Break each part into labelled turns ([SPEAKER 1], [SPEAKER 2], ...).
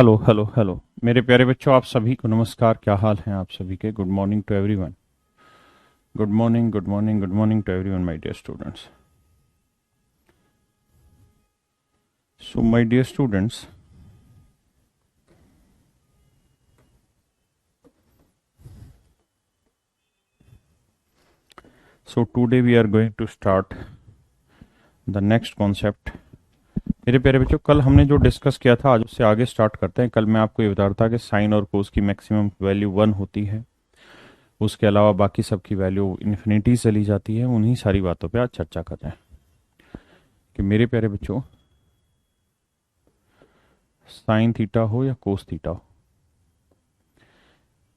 [SPEAKER 1] Hello hello hello मेरे प्यारे बच्चों, आप सभी को नमस्कार। क्या हाल है आप सभी के? Good morning to everyone. Good morning, good morning, good morning to everyone my dear students. So my dear students, so today we are going to start the next concept. मेरे प्यारे बच्चों, कल हमने जो डिस्कस किया था आज उससे आगे स्टार्ट करते हैं। कल मैं आपको ये बता रहा था कि साइन और कोस की मैक्सिमम वैल्यू 1 होती है, उसके अलावा बाकी सब की वैल्यू इन्फिनिटी चली जाती है। उन्हीं सारी बातों पे आज चर्चा कर रहे हैं कि मेरे प्यारे बच्चों, साइन थीटा हो या कोस थीटा हो,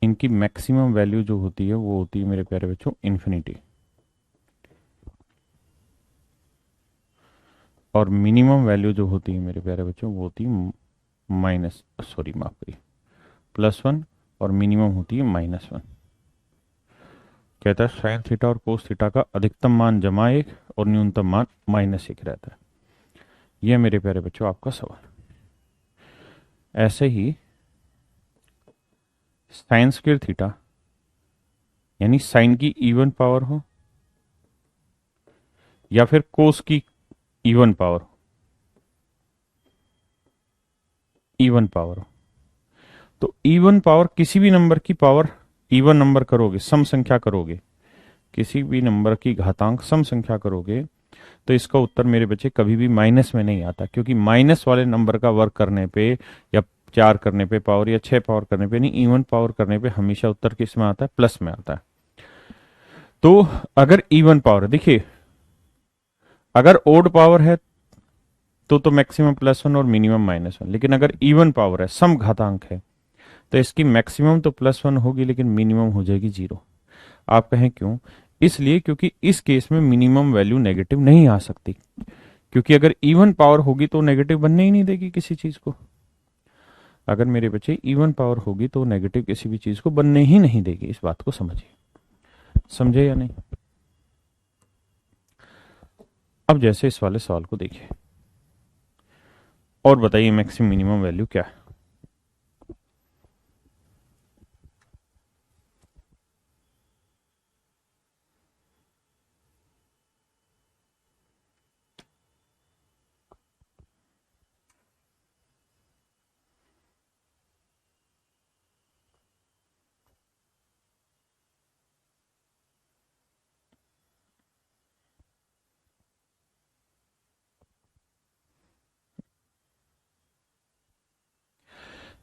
[SPEAKER 1] इनकी मैक्सिमम वैल्यू जो होती है वो होती है मेरे प्यारे बच्चों इन्फिनिटी, और मिनिमम वैल्यू जो होती है मेरे प्यारे बच्चों वो होती है माइनस, सॉरी माफ करिए, +1, और मिनिमम होती है -1। कहता है साइन थीटा और कोस थीटा का अधिकतम मान +1 और न्यूनतम मान -1 रहता है। यह मेरे प्यारे बच्चों आपका सवाल। ऐसे ही साइन स्क्वायर थीटा यानी साइन की इवन पावर हो या फिर कोस की इवन पावर हो, इवन पावर हो, तो इवन पावर किसी भी नंबर की पावर, इवन नंबर करोगे, सम संख्या करोगे, किसी भी नंबर की घातांक सम संख्या करोगे तो इसका उत्तर मेरे बच्चे कभी भी माइनस में नहीं आता, क्योंकि माइनस वाले नंबर का वर्क करने पे या 4 करने पे पावर या 6 पावर करने पे नहीं, इवन पावर करने पे हमेशा उत्तर किस में आता है? प्लस में आता है। तो अगर इवन पावर, देखिए अगर ओड पावर है तो मैक्सिमम +1 और मिनिमम -1, लेकिन अगर इवन पावर है, सम घातांक है, तो इसकी मैक्सिमम तो +1 होगी लेकिन मिनिमम हो जाएगी 0। आप कहें क्यों? इसलिए क्योंकि इस केस में मिनिमम वैल्यू नेगेटिव नहीं आ सकती, क्योंकि अगर इवन पावर होगी तो नेगेटिव बनने ही नहीं देगी किसी चीज को। अगर मेरे बच्चे इवन पावर होगी तो नेगेटिव किसी भी चीज को बनने ही नहीं देगी। इस बात को समझिए, समझे या नहीं? अब जैसे इस वाले सवाल को देखिए और बताइए मैक्सिमम मिनिमम वैल्यू क्या है।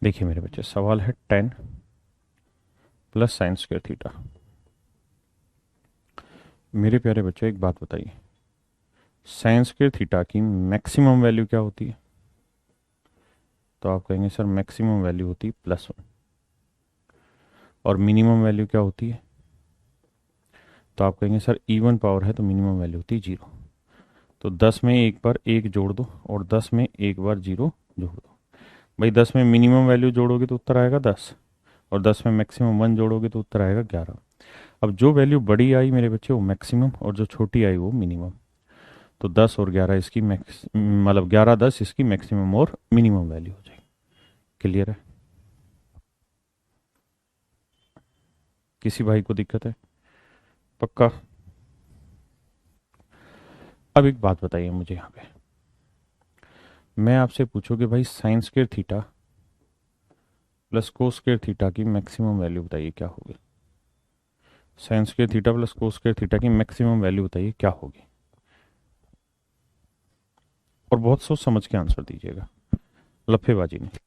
[SPEAKER 1] देखिए मेरे बच्चे, सवाल है 10 प्लस साइन स्क्वायर थीटा। मेरे प्यारे बच्चों एक बात बताइए, साइन स्क्वायर थीटा की मैक्सिमम वैल्यू क्या होती है? तो आप कहेंगे सर मैक्सिमम वैल्यू होती है +1। और मिनिमम वैल्यू क्या होती है? तो आप कहेंगे सर इवन पावर है तो मिनिमम वैल्यू होती है 0। तो 10 में एक बार 1 जोड़ दो और 10 में एक बार 0 जोड़ दो। भाई 10 में मिनिमम वैल्यू जोड़ोगे तो उत्तर आएगा 10, और 10 में मैक्सिमम 1 जोड़ोगे तो उत्तर आएगा 11। अब जो वैल्यू बड़ी आई मेरे बच्चे वो मैक्सिमम, और जो छोटी आई वो मिनिमम। तो 10 और 11 इसकी मैक्स, मतलब 11 10 इसकी मैक्सिमम और मिनिमम वैल्यू हो जाएगी। क्लियर है? किसी भाई को दिक्कत है? पक्का? अब एक बात बताइए मुझे यहाँ पे, मैं आपसे पूछूं कि भाई sine square theta plus cos square theta की मैक्सिमम वैल्यू बताइए क्या होगी। Sine square theta plus cos square theta की मैक्सिमम वैल्यू बताइए क्या होगी। और बहुत सोच समझ के आंसर दीजिएगा, लफेबाजी नहीं।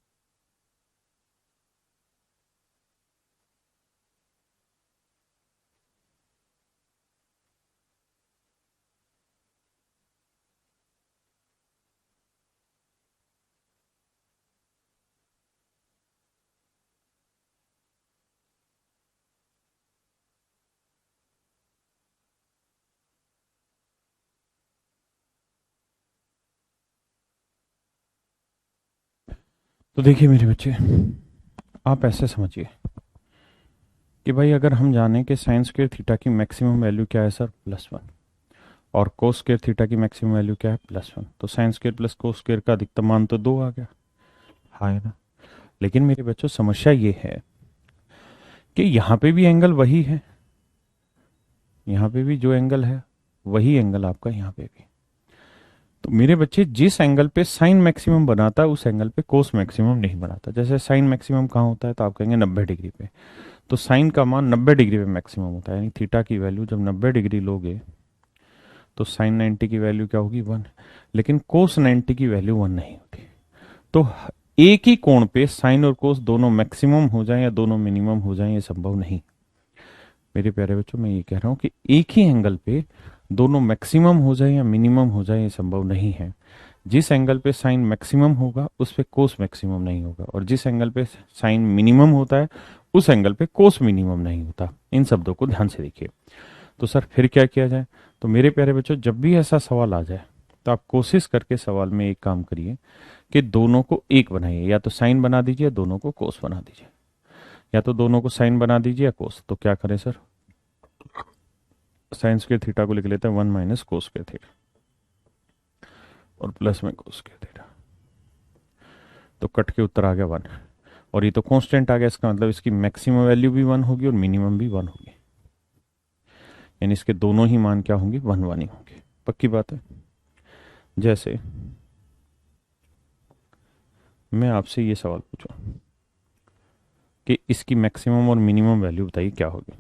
[SPEAKER 1] तो देखिए मेरे बच्चे, आप ऐसे समझिए कि भाई अगर हम जाने कि साइन स्क्वायर थीटा की मैक्सिमम वैल्यू क्या है सर? +1। और कोस स्क्वायर थीटा की मैक्सिमम वैल्यू क्या है? +1। तो sine square plus cos square का अधिकतम मान तो 2 आ गया, हाँ है ना? लेकिन मेरे बच्चों समस्या ये है कि यहां पे भी एंगल वही है, यहां पे भी जो एंगल है वही एंगल आपका यहां पे भी। तो मेरे बच्चे जिस एंगल पे साइन मैक्सिमम बनाता है उस एंगल पे कोस मैक्सिमम नहीं बनाता। जैसे साइन मैक्सिमम कहाँ होता है तो आप कहेंगे 90 डिग्री पे, तो साइन का मान 90 डिग्री पे मैक्सिमम होता है, यानी थीटा की वैल्यू जब 90 डिग्री लोगे तो साइन 90 की वैल्यू क्या होगी 1, लेकिन कोस 90 की वैल्यू 1 नहीं होती। तो एक ही कोण पे साइन और कोस दोनों मैक्सिमम हो जाएं या दोनों मिनिमम हो जाएं ये संभव नहीं। मेरे प्यारे बच्चों मैं ये कह रहा हूं कि एक ही एंगल पे दोनों मैक्सिमम हो जाए या मिनिमम हो जाए ये संभव नहीं है। जिस एंगल पे साइन मैक्सिमम होगा उस पे कोस मैक्सिमम नहीं होगा, और जिस एंगल पे साइन मिनिमम होता है उस एंगल पे कोस मिनिमम नहीं होता। इन शब्दों को ध्यान से देखिए। तो सर फिर क्या किया जाए? तो मेरे प्यारे बच्चों जब भी ऐसा सवाल आ जाए तो आप कोशिश करके सवाल में एक काम करिए कि दोनों को एक बनाइए, या तो साइन बना दीजिए दोनों को कोस बना दीजिए, या तो दोनों को साइन बना दीजिए या कोस। तो क्या करें सर? साइन स्क्वायर थीटा को लिख लेते हैं 1 माइनस कोस स्क्वायर थीटा और प्लस में कोस स्क्वायर थीटा। तो कट के उत्तर आ गया 1, और ये तो कांस्टेंट आ गया, इसका मतलब इसकी मैक्सिमम वैल्यू भी 1 होगी और मिनिमम भी 1 होगी, यानी इसके दोनों ही मान क्या होंगे 1 1 ही होंगे। पक्की बात है। जैसे मैं आपसे ये सवाल पूछूं कि इसकी मैक्सिमम और मिनिमम वैल्यू बताइए क्या होगी?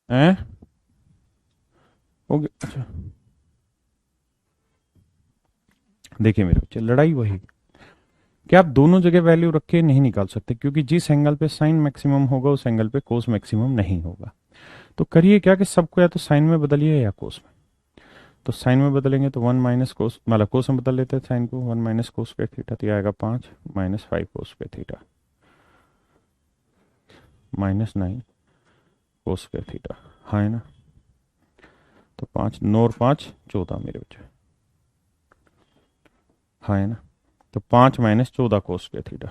[SPEAKER 1] हैं? ओके अच्छा, देखिए मेरे बच्चे लड़ाई वही कि आप दोनों जगह वैल्यू रख के नहीं निकाल सकते, क्योंकि जिस एंगल पे साइन मैक्सिमम होगा उस एंगल पे कोस मैक्सिमम नहीं होगा। तो करिए क्या कि सबको या तो साइन में बदलिए या कोस में। तो साइन में बदलेंगे तो 1 माइनस कोस, मतलब कोस में बदल लेते हैं साइन को, 1 माइनस कोस स्क्वायर थीटा, तो ये आएगा 5 माइनस 5 कोस स्क्वायर थीटा माइनस 9 कोस स्क्वायर थीटा। हाँ है ना? तो 5 9 और 5 14 मेरे बच्चे। हाँ है ना? तो 5 माइनस 14 कोस स्क्वायर थीटा।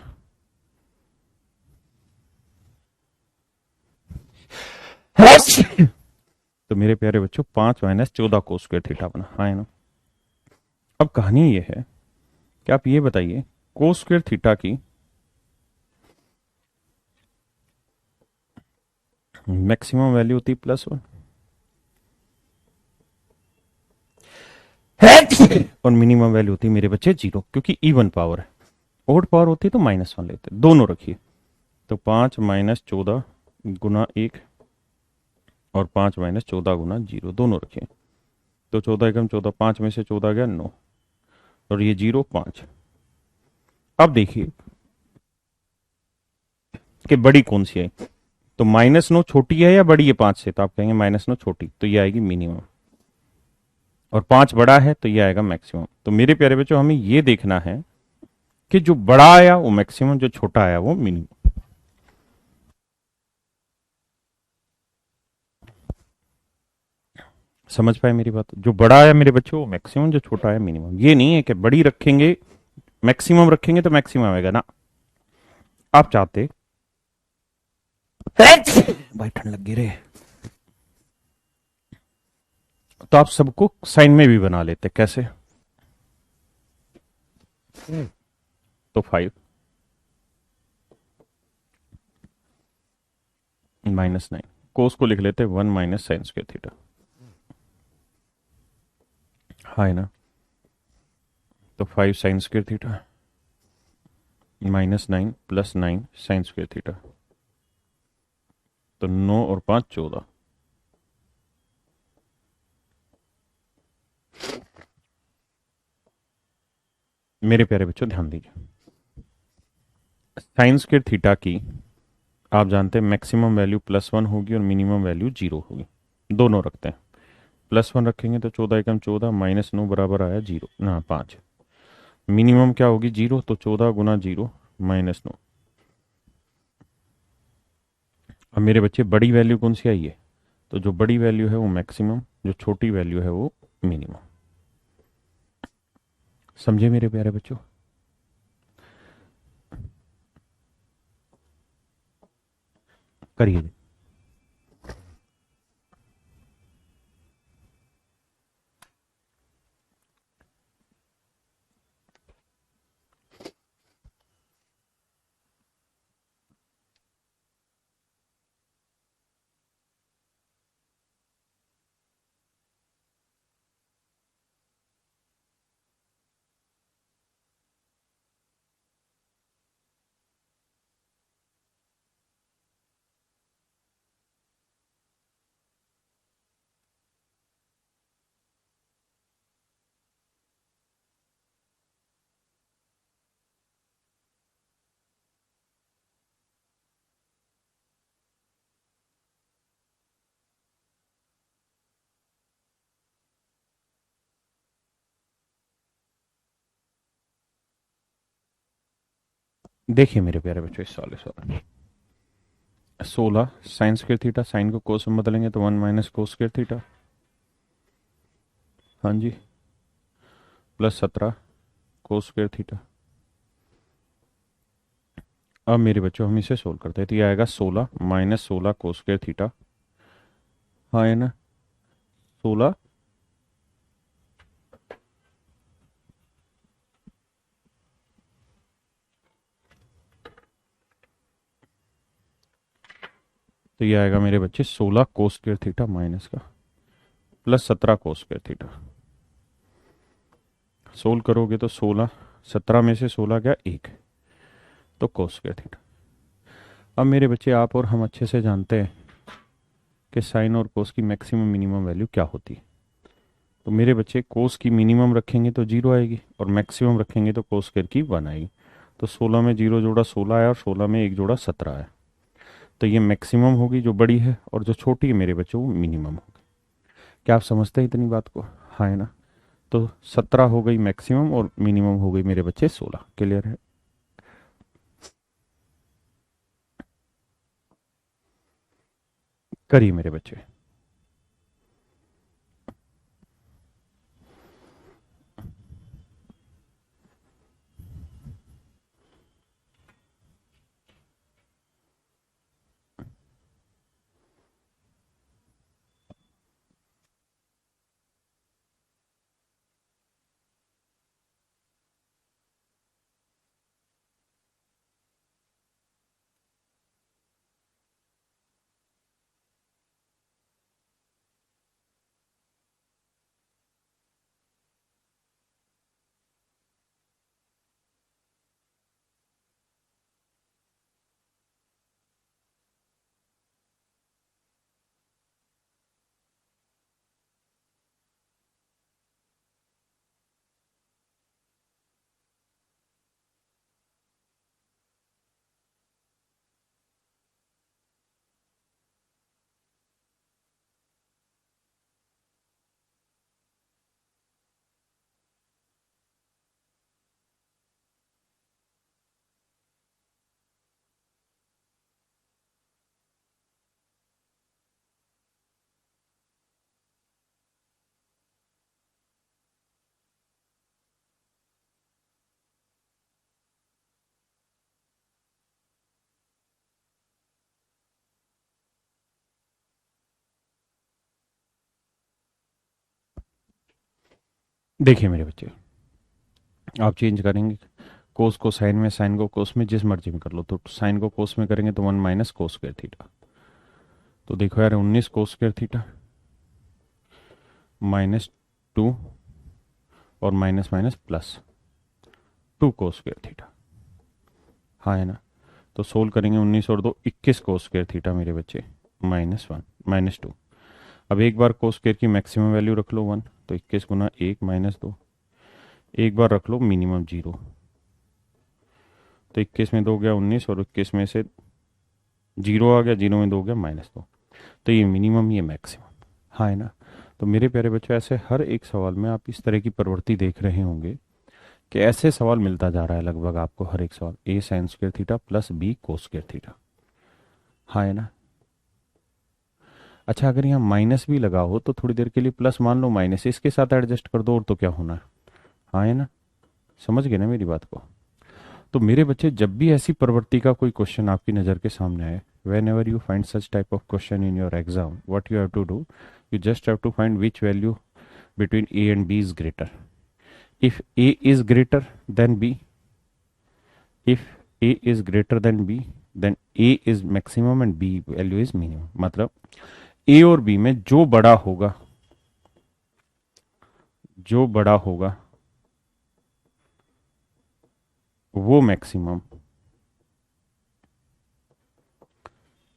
[SPEAKER 1] तो मेरे प्यारे बच्चों 5 माइनस 14 कोस स्क्वायर थीटा बना। हाँ है ना? अब कहानी ये है कि आप ये बताइए कोस स्क्वायर थीटा की मैक्सिमम वैल्यू होती +1 और मिनिमम वैल्यू होती मेरे बच्चे 0, क्योंकि इवन पावर है। ओड पावर होती तो -1 लेते, दोनों रखिए। तो 5 माइनस 14 गुना 1 और 5 माइनस 14 गुना 0 दोनों रखें। तो 14 एकम 14, 5 में से 14 गया 9 और ये 0 5। अब देखिए कि बड़ी कौन सी है। तो -9 छोटी है या बड़ी है 5 से, तो आप कहेंगे -9 छोटी, तो ये आएगी मिनिमम, और 5 बड़ा है तो ये आएगा मैक्सिमम। तो मेरे प्यारे बच्चों हमें ये देखना है कि जो बड़ा आया वो मैक्सिमम, जो छोटा आया वो मिनिमम। समझ पाए मेरी बात? जो बड़ा आया मेरे बच्चों वो मैक्सिमम, जो छोटा आया मिनिमम। ये नहीं है कि बड़ी रखेंगे मैक्सिमम रखेंगे तो मैक्सिमम आएगा ना। आप चाहते भाई ठंड लग गई रे, तो आप सबको साइन में भी बना लेते। कैसे? तो 5 -9 कोस को लिख लेते 1 माइनस साइन स्क्वायर थीटा। हाँ है ना। तो 5 sine square theta -9 plus 9 sine square theta, तो 9 और 5 14। मेरे प्यारे बच्चों ध्यान दीजिए, साइन स्क्वायर थीटा की आप जानते हैं मैक्सिमम वैल्यू +1 होगी और मिनिमम वैल्यू 0 होगी। दोनों रखते हैं। +1 रखेंगे तो 14 एकम 14, -9 बराबर आया 0 ना 5। मिनिमम क्या होगी 0, तो 14 गुना 0 -9। अब मेरे बच्चे बड़ी वैल्यू कौन सी आई है? तो जो बड़ी वैल्यू है वो मैक्सिमम, जो छोटी वैल्यू है वो मिनिमम। समझे मेरे प्यारे बच्चों? करिए। देखिए मेरे प्यारे बच्चों, इस सवाल 16 साइन स्क्वायर थीटा, साइन को कोस में बदलेंगे तो 1 माइनस कोस स्क्वायर थीटा, हाँ जी, प्लस 17 कोस स्क्वायर थीटा। अब मेरे बच्चों हम इसे सोल्व करते हैं, तो ये आएगा 16 -16 कोस स्क्वायर थीटा, हाँ है ना। 16 तो ये आएगा मेरे बच्चे 16 कोस स्क्वायर थीटा माइनस का प्लस 17 कोस स्क्वायर थीटा। सोल्व करोगे तो 16, 17 में से 16 गया 1, तो कोस स्क्वायर थीटा। अब मेरे बच्चे आप और हम अच्छे से जानते हैं कि साइन और कोस की मैक्सिमम मिनिमम वैल्यू क्या होती है। तो मेरे बच्चे कोस की मिनिमम रखेंगे तो 0 आएगी और मैक्सिमम रखेंगे तो कोस स्क्वायर की 1 आएगी। तो 16 में 0 जोड़ा 16 आया और 16 में 1 जोड़ा 17 आया। तो ये मैक्सिमम होगी जो बड़ी है, और जो छोटी है मेरे बच्चों वो मिनिमम होगी। क्या आप समझते हैं इतनी बात को? हाँ है ना। तो 17 हो गई मैक्सिमम और मिनिमम हो गई मेरे बच्चे 16। क्लियर है? करिए मेरे बच्चे। देखिए मेरे बच्चे, आप चेंज करेंगे कोस को साइन में, साइन को कोस में, जिस मर्जी में कर लो। तो साइन को कोस में करेंगे तो 1 - कोस स्क्वायर थीटा। तो देखो यार, 19 कोस स्क्वायर थीटा -2 और माइनस माइनस +2 कोस स्क्वायर थीटा। हाँ है ना। तो सोल्व करेंगे, 19 और 2 21 कोस स्क्वायर थीटा मेरे बच्चे, -1 -2। अब एक बार कोस स्क्वायर की मैक्सिमम वैल्यू रख लो 1, तो 21 गुना 1 -2। एक बार रख लो मिनिमम 0, तो 21 में 2 गया 19 और 21 में से 0 आ गया, 0 में 2 गया -2। तो ये मिनिमम, ये मैक्सिमम। हाँ है ना। तो मेरे प्यारे बच्चों, ऐसे हर एक सवाल में आप इस तरह की प्रवृत्ति देख रहे होंगे कि ऐसे सवाल मिलता जा रहा है लगभग आपको हर एक सवाल, a sin square theta plus b cos square theta. हाँ है ना। अच्छा, अगर यहाँ माइनस भी लगा हो तो थोड़ी देर के लिए प्लस मान लो, माइनस इसके साथ एडजस्ट कर दो, और तो क्या होना है। हाँ है ना। समझ गए ना मेरी बात को। तो मेरे बच्चे, जब भी ऐसी प्रवृत्ति का कोई क्वेश्चन आपकी नज़र के सामने आए, whenever you find such type of question in your exam, what you have to do, you just have to find which value between a and b is greater. If a is greater than b, if a is greater than b, then a is maximum and b value is minimum. मतलब a और b में जो बड़ा होगा, जो बड़ा होगा वो मैक्सिमम,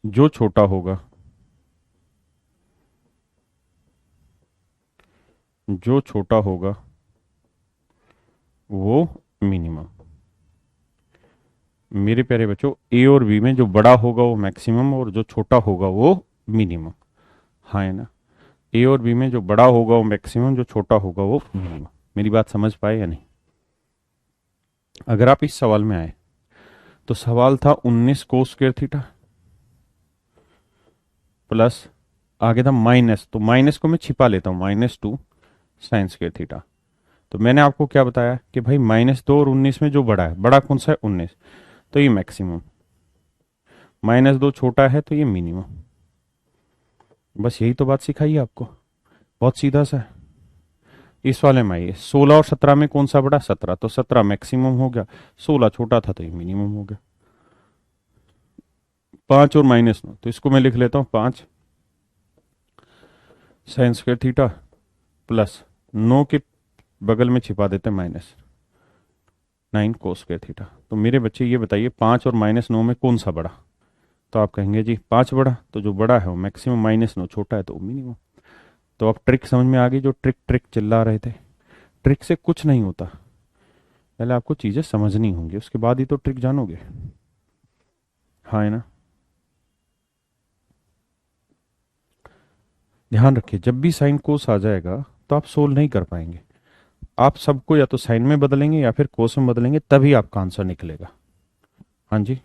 [SPEAKER 1] जो छोटा होगा, जो छोटा होगा वो मिनिमम। मेरे प्यारे बच्चों, ए और बी में जो बड़ा होगा वो मैक्सिमम और जो छोटा होगा वो मिनिमम। हाँ है ना। ए और बी में जो बड़ा होगा वो मैक्सिमम, जो छोटा होगा वो मिनिमम। मेरी बात समझ पाए या नहीं। अगर आप इस सवाल में आए तो सवाल था 19 कोस स्क्वायर थीटा प्लस, आगे था माइनस, तो माइनस को मैं छिपा लेता हूं, -2 साइन स्क्वायर थीटा। तो मैंने आपको क्या बताया कि भाई -2 और 19 में जो बड़ा है, बड़ा कौन सा है 19, तो ये मैक्सिमम, -2 छोटा है तो ये मिनिमम। बस यही तो बात सिखाई है आपको, बहुत सीधा सा है। इस वाले में आइए, 16 और 17 में कौन सा बड़ा, 17, तो 17 मैक्सिमम हो गया, 16 छोटा था तो ये मिनिमम हो गया। 5 और -9, तो इसको मैं लिख लेता हूँ 5 साइन स्क्वायर थीटा प्लस 9 के बगल में छिपा देते हैं -9 कोस स्क्वायर थीटा। तो मेरे बच्चे ये बताइए, 5 और -9 में कौन सा बड़ा। तो आप कहेंगे जी 5 बड़ा, तो जो बड़ा है वो मैक्सिमम, -9 छोटा है तो मिनिमम। तो आप ट्रिक समझ में आ गई, जो ट्रिक ट्रिक चिल्ला रहे थे। ट्रिक से कुछ नहीं होता, पहले आपको चीजें समझनी होंगी, उसके बाद ही तो ट्रिक जानोगे। हाँ है ना। ध्यान रखिए, जब भी साइन कोस आ जाएगा तो आप सोल्व नहीं कर पाएंगे। आप सबको या तो साइन में बदलेंगे या फिर कोस में बदलेंगे, तभी आपका आंसर निकलेगा। हाँ जी।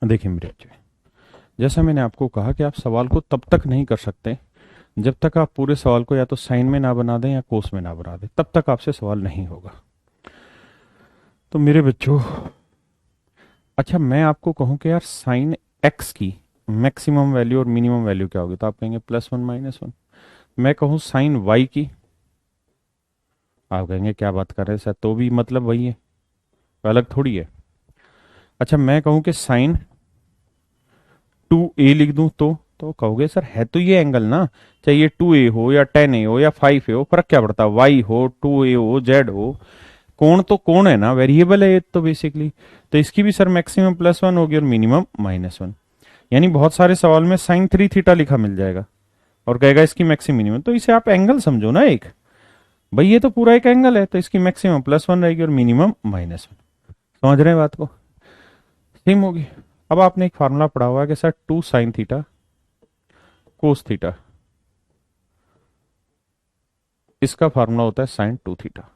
[SPEAKER 1] देखिए मेरे बच्चे, जैसा मैंने आपको कहा कि आप सवाल को तब तक नहीं कर सकते जब तक आप पूरे सवाल को या तो साइन में ना बना दें या कोस में ना बना दें, तब तक आपसे सवाल नहीं होगा। तो मेरे बच्चों, अच्छा मैं आपको कहूं कि यार साइन एक्स की मैक्सिमम वैल्यू और मिनिमम वैल्यू क्या होगी, तो आप कहेंगे +1 -1। मैं कहूं साइन वाई की, आप कहेंगे क्या बात कर रहे हैं सर, तो भी मतलब वही है, अलग थोड़ी है। अच्छा मैं कहूं कि साइन 2a लिख दूं तो कहोगे सर है तो ये एंगल ना, चाहे ये 2a हो या 10a हो या 5a हो, फर्क क्या पड़ता है, वाई हो 2a हो जेड हो, कोण तो कोण है ना, वेरिएबल है ये तो बेसिकली। तो इसकी भी सर मैक्सिमम +1 होगी और मिनिमम -1। यानी बहुत सारे सवाल में साइन 3 थीटा लिखा मिल जाएगा और कहेगा इसकी मैक्सिमम मिनिमम, तो इसे आप एंगल समझो ना एक, भाई ये तो पूरा एक एंगल है, तो इसकी मैक्सिमम +1 रहेगी और मिनिमम -1। समझ रहे हैं बात को, सेम होगी। अब आपने एक फार्मूला पढ़ा हुआ है कि sir 2 sine theta cos theta, इसका फार्मूला होता है साइन 2 थीटा,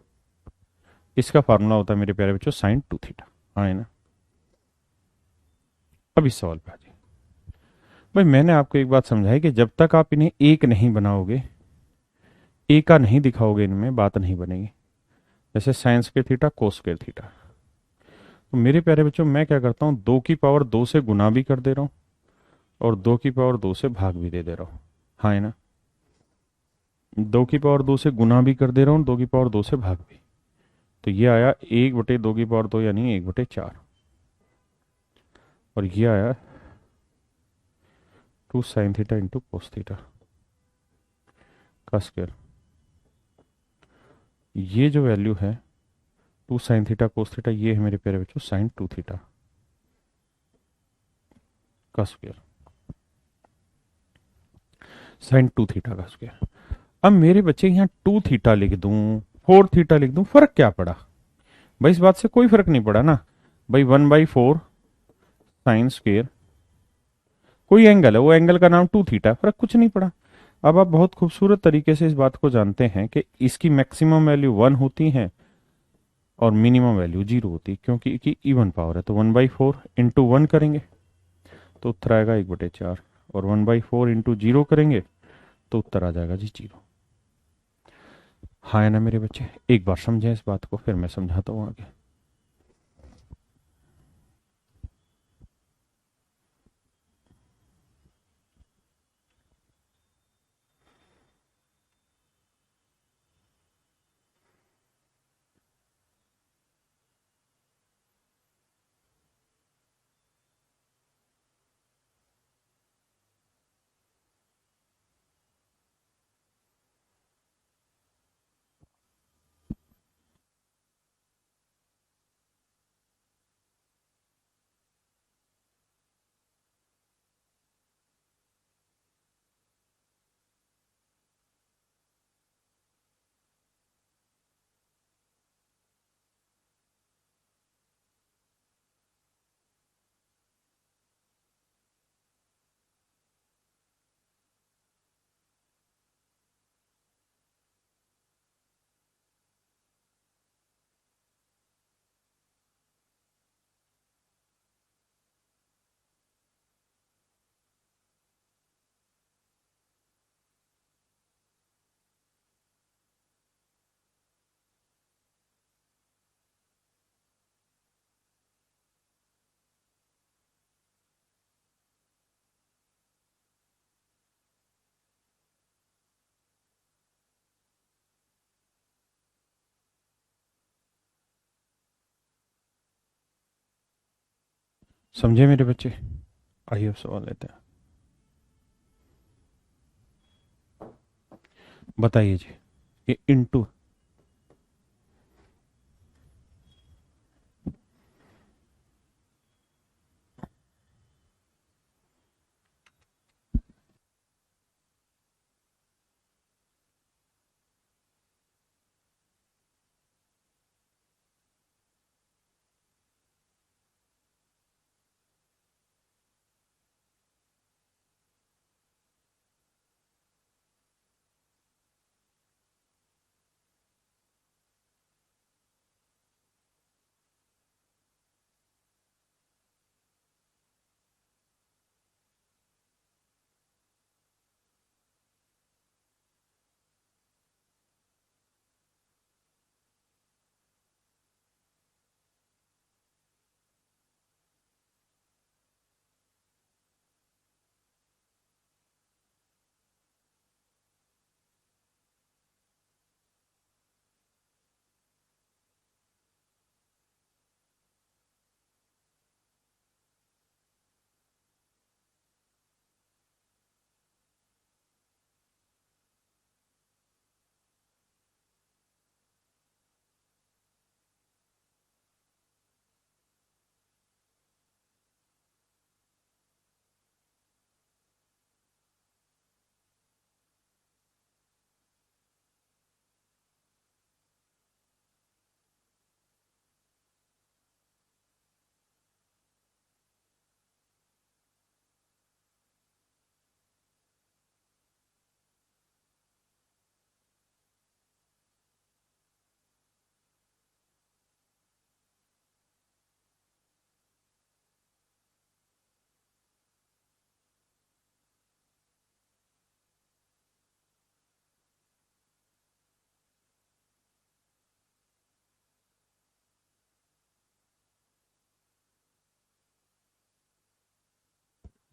[SPEAKER 1] इसका फार्मूला होता है मेरे प्यारे बच्चों साइन 2 थीटा। हाँ है ना। अब इस सवाल पे आ जाइए। भाई मैंने आपको एक बात समझाई कि जब तक आप इन्हें एक नहीं बनाओगे, ए का नहीं दिखाओगे, इनमें बात नहीं बनेगी। जैसे sine square theta cos square theta, तो मेरे प्यारे बच्चों मैं क्या करता हूँ, 2 की पावर 2 से गुना भी कर दे रहा हूँ और 2 की पावर 2 से भाग भी दे रहा हूँ। हाँ है ना। 2 की पावर 2 से गुना भी कर दे रहा हूँ, 2 की पावर 2 से भाग भी। तो ये आया 1/2 की पावर 2 यानी 1/4, और ये आया 2 sine theta into cos theta का स्क्वायर। ये जो वैल्यू है 2 साइन थीटा कोस थीटा, ये है मेरे प्यारे बच्चों साइन 2 थीटा का स्क्वायर, साइन 2 थीटा का स्क्वायर। अब मेरे बच्चे यहाँ 2 थीटा लिख दूं 4 थीटा लिख दूं, फर्क क्या पड़ा भाई, इस बात से कोई फर्क नहीं पड़ा ना। भाई 1/4 साइन स्क्वायर कोई एंगल है, वो एंगल का नाम 2 थीटा, फर्क कुछ नहीं पड़ा। अब आप बहुत खूबसूरत तरीके से इस बात को जानते हैं कि इसकी मैक्सिमम वैल्यू 1 होती है और मिनिमम वैल्यू 0 होती है, क्योंकि की इवन पावर है। तो 1/4 इंटू 1 करेंगे तो उत्तर आएगा 1/4, और 1/4 इंटू 0 करेंगे तो उत्तर आ जाएगा जी 0। हाँ है ना मेरे बच्चे, एक बार समझें इस बात को, फिर मैं समझाता हूँ आगे। समझे मेरे बच्चे, आइए अब सवाल लेते हैं। बताइए जी, ये इंटू,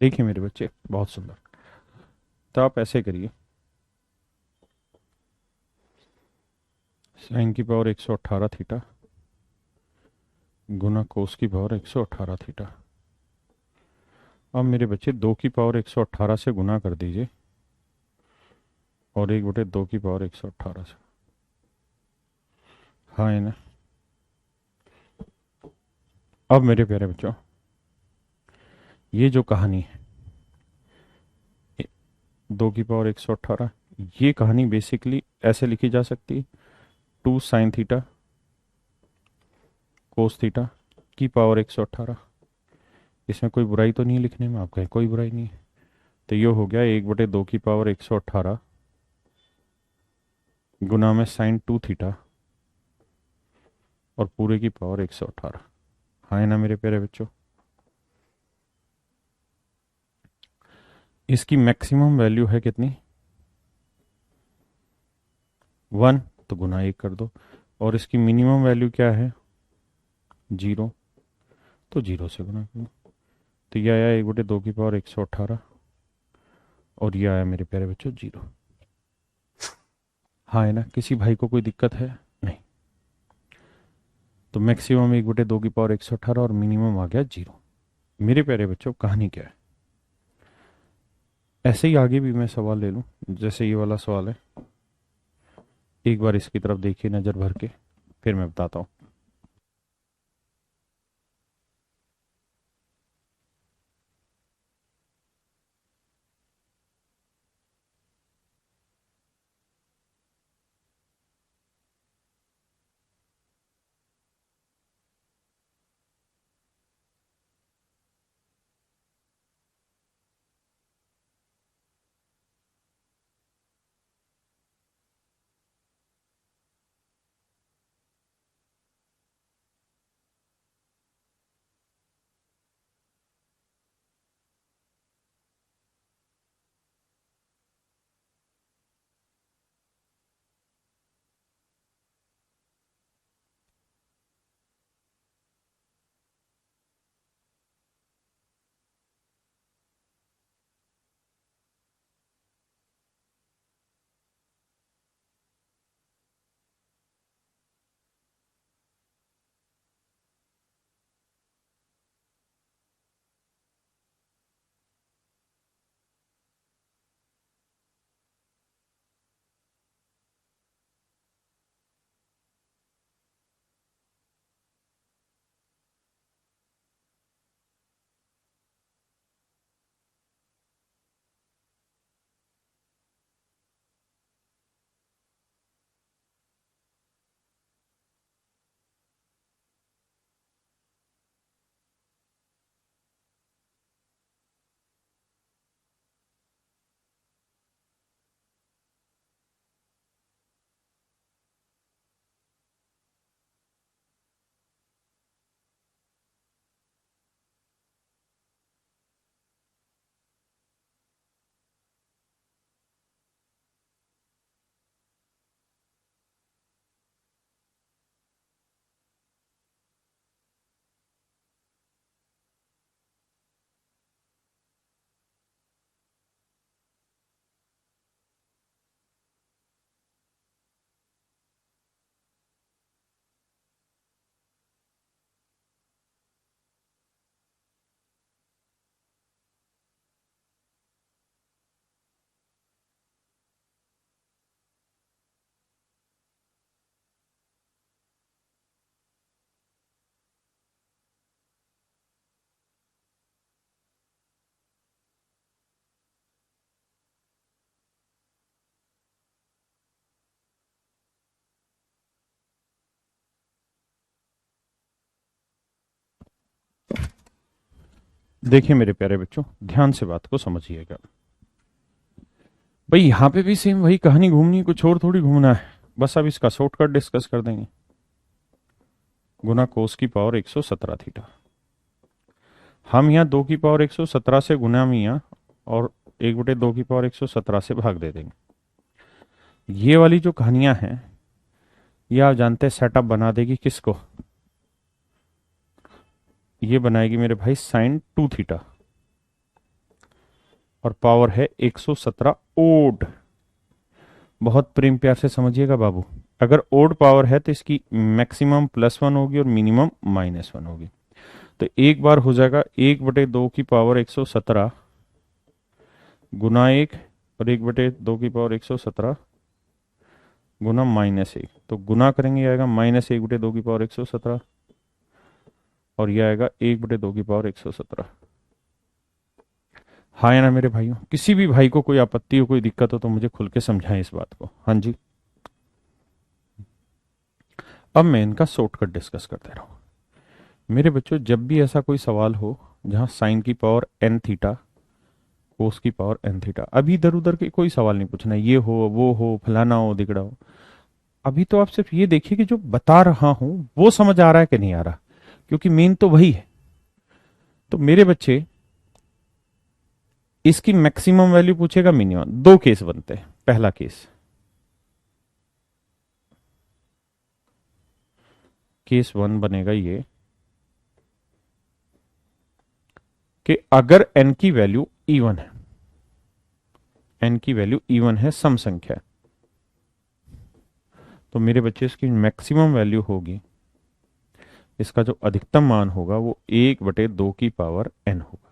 [SPEAKER 1] देखिए मेरे बच्चे, बहुत सुंदर। तो आप ऐसे करिए, साइन की पावर 118 थीटा गुना कोस की पावर 118 थीटा। अब मेरे बच्चे 2 की पावर 118 से गुना कर दीजिए, और 1/2 की पावर 118 से। हाँ है ना। अब मेरे प्यारे बच्चों, ये जो कहानी है 2 की पावर 118, ये कहानी बेसिकली ऐसे लिखी जा सकती है, 2 sin थीटा कोस थीटा की पावर 118। इसमें कोई बुराई तो नहीं है लिखने में, आप कहें कोई बुराई नहीं है। तो ये हो गया 1/2 की पावर 118 गुना में sin 2 थीटा और पूरे की पावर 118। हाँ है ना मेरे प्यारे बच्चों। इसकी मैक्सिमम वैल्यू है कितनी? 1, तो गुना 1 कर दो। और इसकी मिनिमम वैल्यू क्या है? 0, तो 0 से गुना कर दो। तो ये आया 1/2 की पावर 118, और ये आया मेरे प्यारे बच्चों 0। हाँ है ना, किसी भाई को कोई दिक्कत है? नहीं। तो मैक्सिमम 1/2 की पावर 118 और मिनिमम आ गया 0। मेरे प्यारे बच्चों, कहानी क्या है? ऐसे ही आगे भी मैं सवाल ले लूं, जैसे ये वाला सवाल है। एक बार इसकी तरफ देखिए नजर भर के, फिर मैं बताता हूं। देखिए मेरे प्यारे बच्चों, ध्यान से बात को समझिएगा। भाई यहाँ पे भी सेम वही कहानी घूमनी, कुछ और थोड़ी घूमना है। बस अब इसका शॉर्टकट डिस्कस कर देंगे। गुना कोस की पावर 117 थीटा। हम यहाँ 2 की पावर 117 से गुना में यहाँ, और 1/2 की पावर 117 से भाग दे देंगे। ये वाली जो कहानियां हैं, ये आप जानते हैं सेटअप बना देगी किसको? ये बनाएगी मेरे भाई sin 2 थीटा। और पावर है 117 ओड। बहुत प्रेम प्यार से समझिएगा बाबू, अगर ओड पावर है तो इसकी मैक्सिमम +1 होगी और मिनिमम -1 होगी। तो एक बार हो जाएगा 1/2 की पावर 117 गुना 1, और 1/2 की पावर 117 गुना -1। तो गुना करेंगे आएगा -1/2 की पावर 117, और यह आएगा 1/2 की पावर 117। हाँ या ना मेरे भाइयों? किसी भी भाई को कोई आपत्ति हो, कोई दिक्कत हो तो मुझे खुल के समझाएं इस बात को। हाँ जी। अब मैं इनका शॉर्टकट डिस्कस करते रहूँ। मेरे बच्चों, जब भी ऐसा कोई सवाल हो जहां साइन की पावर n थीटा, कोस की पावर n थीटा, अभी इधर उधर के कोई सवाल नहीं पूछना, ये हो वो हो फलाना हो दिगड़ा हो। अभी तो आप सिर्फ ये देखिए कि जो बता रहा हूं वो समझ आ रहा है कि नहीं आ रहा, क्योंकि मेन तो वही है। तो मेरे बच्चे, इसकी मैक्सिमम वैल्यू पूछेगा मिनिमम, दो केस बनते हैं। पहला केस, केस 1 बनेगा ये कि अगर n की वैल्यू इवन है, n की वैल्यू इवन है, सम संख्या है, तो मेरे बच्चे इसकी मैक्सिमम वैल्यू होगी, इसका जो अधिकतम मान होगा वो 1/2 की पावर n होगा,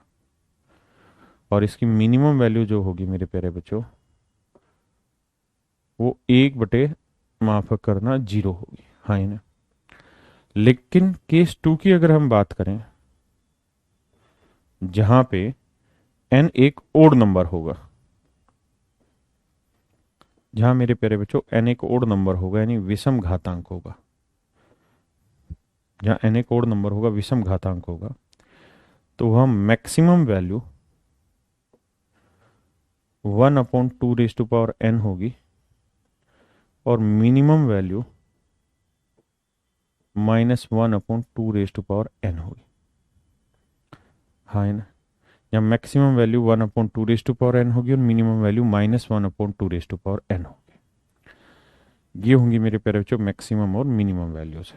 [SPEAKER 1] और इसकी मिनिमम वैल्यू जो होगी मेरे प्यारे बच्चों, वो 1 माफ करना 0 होगी। हाँ ना? लेकिन केस 2 की अगर हम बात करें, जहां पे n एक ओड नंबर होगा, जहां मेरे प्यारे बच्चों n एक ओड नंबर होगा, यानी विषम घातांक होगा, जहां n एक ओड नंबर होगा, विषम घातांक होगा, तो वह मैक्सिमम वैल्यू 1/2 n होगी, और मिनिमम वैल्यू -1/2 n होगी। हाँ है ना? या मैक्सिमम वैल्यू 1/2 n होगी और मिनिमम वैल्यू -1/2 n होगी। ये होंगी मेरे प्यारे बच्चों मैक्सिमम और मिनिमम वैल्यूज।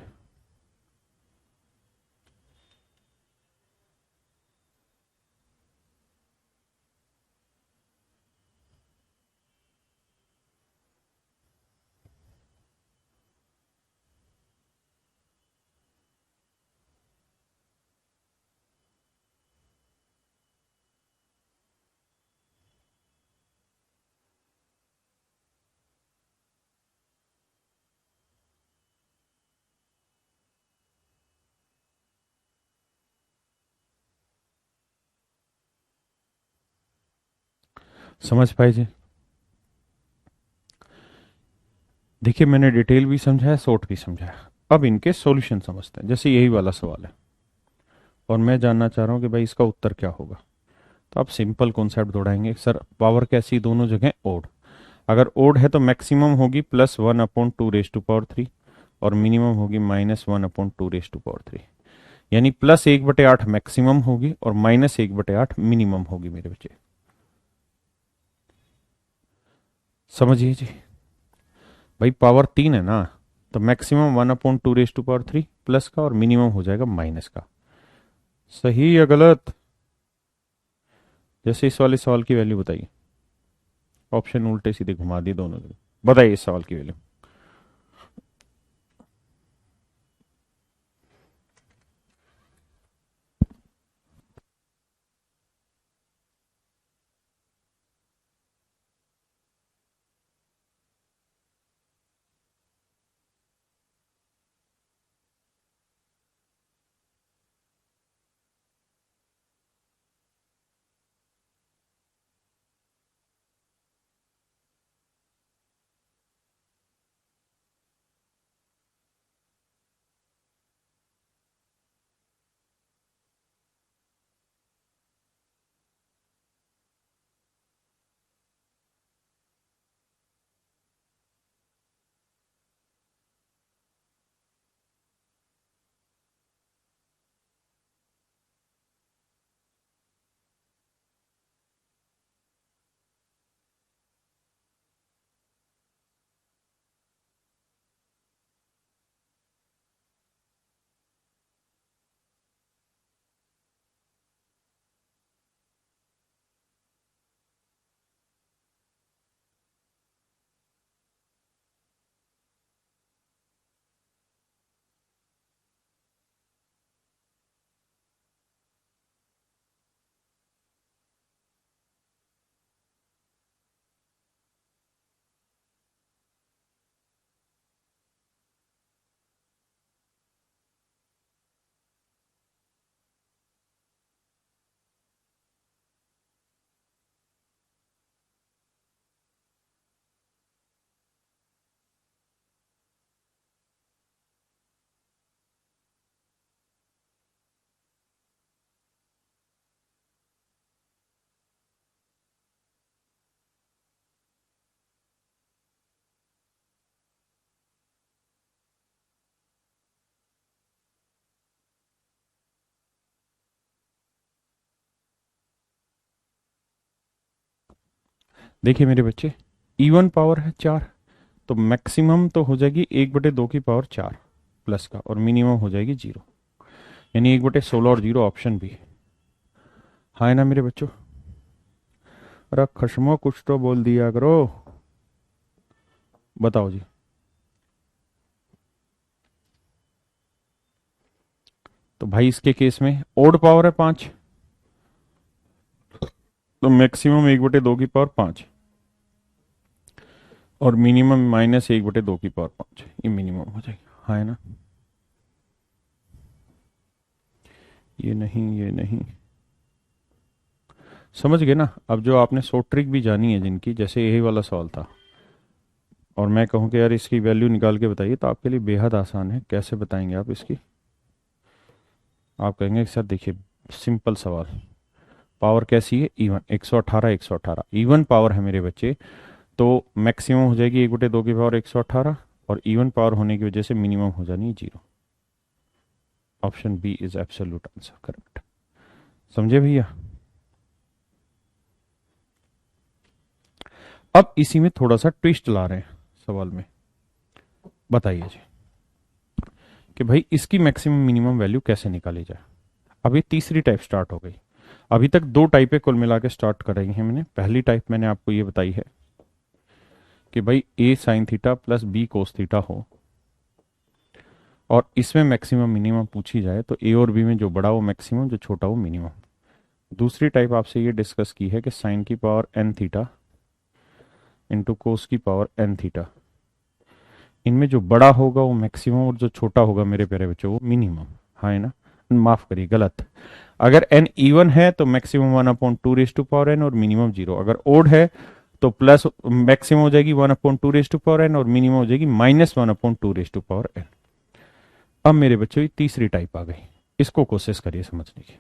[SPEAKER 1] समझ पाए जी? देखिए, मैंने डिटेल भी समझाया, शॉर्ट भी समझाया। अब इनके सॉल्यूशन समझते हैं। जैसे यही वाला सवाल है और मैं जानना चाह रहा हूं कि भाई इसका उत्तर क्या होगा, तो आप सिंपल कॉन्सेप्ट दौड़ाएंगे। सर पावर कैसी, दोनों जगह ओड। अगर ओड है तो मैक्सिमम होगी +1/2 और मिनिमम होगी -1/2, यानी +1/8 मैक्सिमम होगी और -1/8 मिनिमम होगी मेरे बच्चे। समझिए जी। भाई पावर 3 है ना, तो मैक्सिमम 1/2 प्लस का और मिनिमम हो जाएगा माइनस का। सही या गलत? जैसे इस वाले सवाल की वैल्यू बताइए, ऑप्शन उल्टे सीधे घुमा दिए दोनों जगह। बताइए इस सवाल की वैल्यू। देखिए मेरे बच्चे, इवन पावर है 4, तो मैक्सिमम तो हो जाएगी 1/2 की पावर 4 प्लस का, और मिनिमम हो जाएगी 0, यानी 1/16 और 0 ऑप्शन भी। हाँ है ना मेरे बच्चों? अरे खशमो कुछ तो बोल दिया करो, बताओ जी। तो भाई इसके केस में ओड पावर है 5, तो मैक्सिमम 1/2 की पावर 5 और मिनिमम -1/2 की पावर 5, ये मिनिमम हो जाएगी। हाँ है ना? ये नहीं, ये नहीं, समझ गए ना? अब जो आपने सो ट्रिक भी जानी है जिनकी, जैसे यही वाला सवाल था, और मैं कहूँ कि यार इसकी वैल्यू निकाल के बताइए, तो आपके लिए बेहद आसान है। कैसे बताएंगे आप इसकी? आप कहेंगे कि सर देखिए, सिंपल सवाल, पावर कैसी है? इवन, 118 118 इवन पावर है मेरे बच्चे, तो मैक्सिमम हो जाएगी 1/2 की पावर 118, और इवन पावर होने की वजह से मिनिमम हो जानी है 0। Option B is absolute answer, correct. समझे भैया? अब इसी में थोड़ा सा ट्विस्ट ला रहे हैं सवाल में। बताइए जी कि भाई इसकी मैक्सिमम मिनिमम वैल्यू कैसे निकाली जाए। अब ये तीसरी टाइप स्टार्ट हो गई। अभी तक दो टाइपें कुल मिला के स्टार्ट कर रही हैं मैंने। पहली टाइप मैंने आपको ये बताई है कि भाई a sine theta plus b cos theta हो, और इसमें मैक्सिमम मिनिमम पूछी जाए तो ए और बी में जो बड़ा वो मैक्सिमम, जो छोटा वो मिनिमम। दूसरी टाइप आपसे ये डिस्कस की है कि साइन की power n theta into cos की पावर एन थीटा, इनमें जो बड़ा होगा वो मैक्सिमम और जो छोटा होगा मेरे प्यारे बच्चों वो मिनिमम। हाँ है ना? माफ करिए, गलत। अगर एन इवन है तो मैक्सिमम 1/2 और मिनिमम 0। अगर ओड है तो प्लस मैक्सिमम हो जाएगी 1/2 और मिनिमम हो जाएगी -1/2। अब मेरे बच्चों ये तीसरी टाइप आ गई, इसको कोशिश करिए समझने की।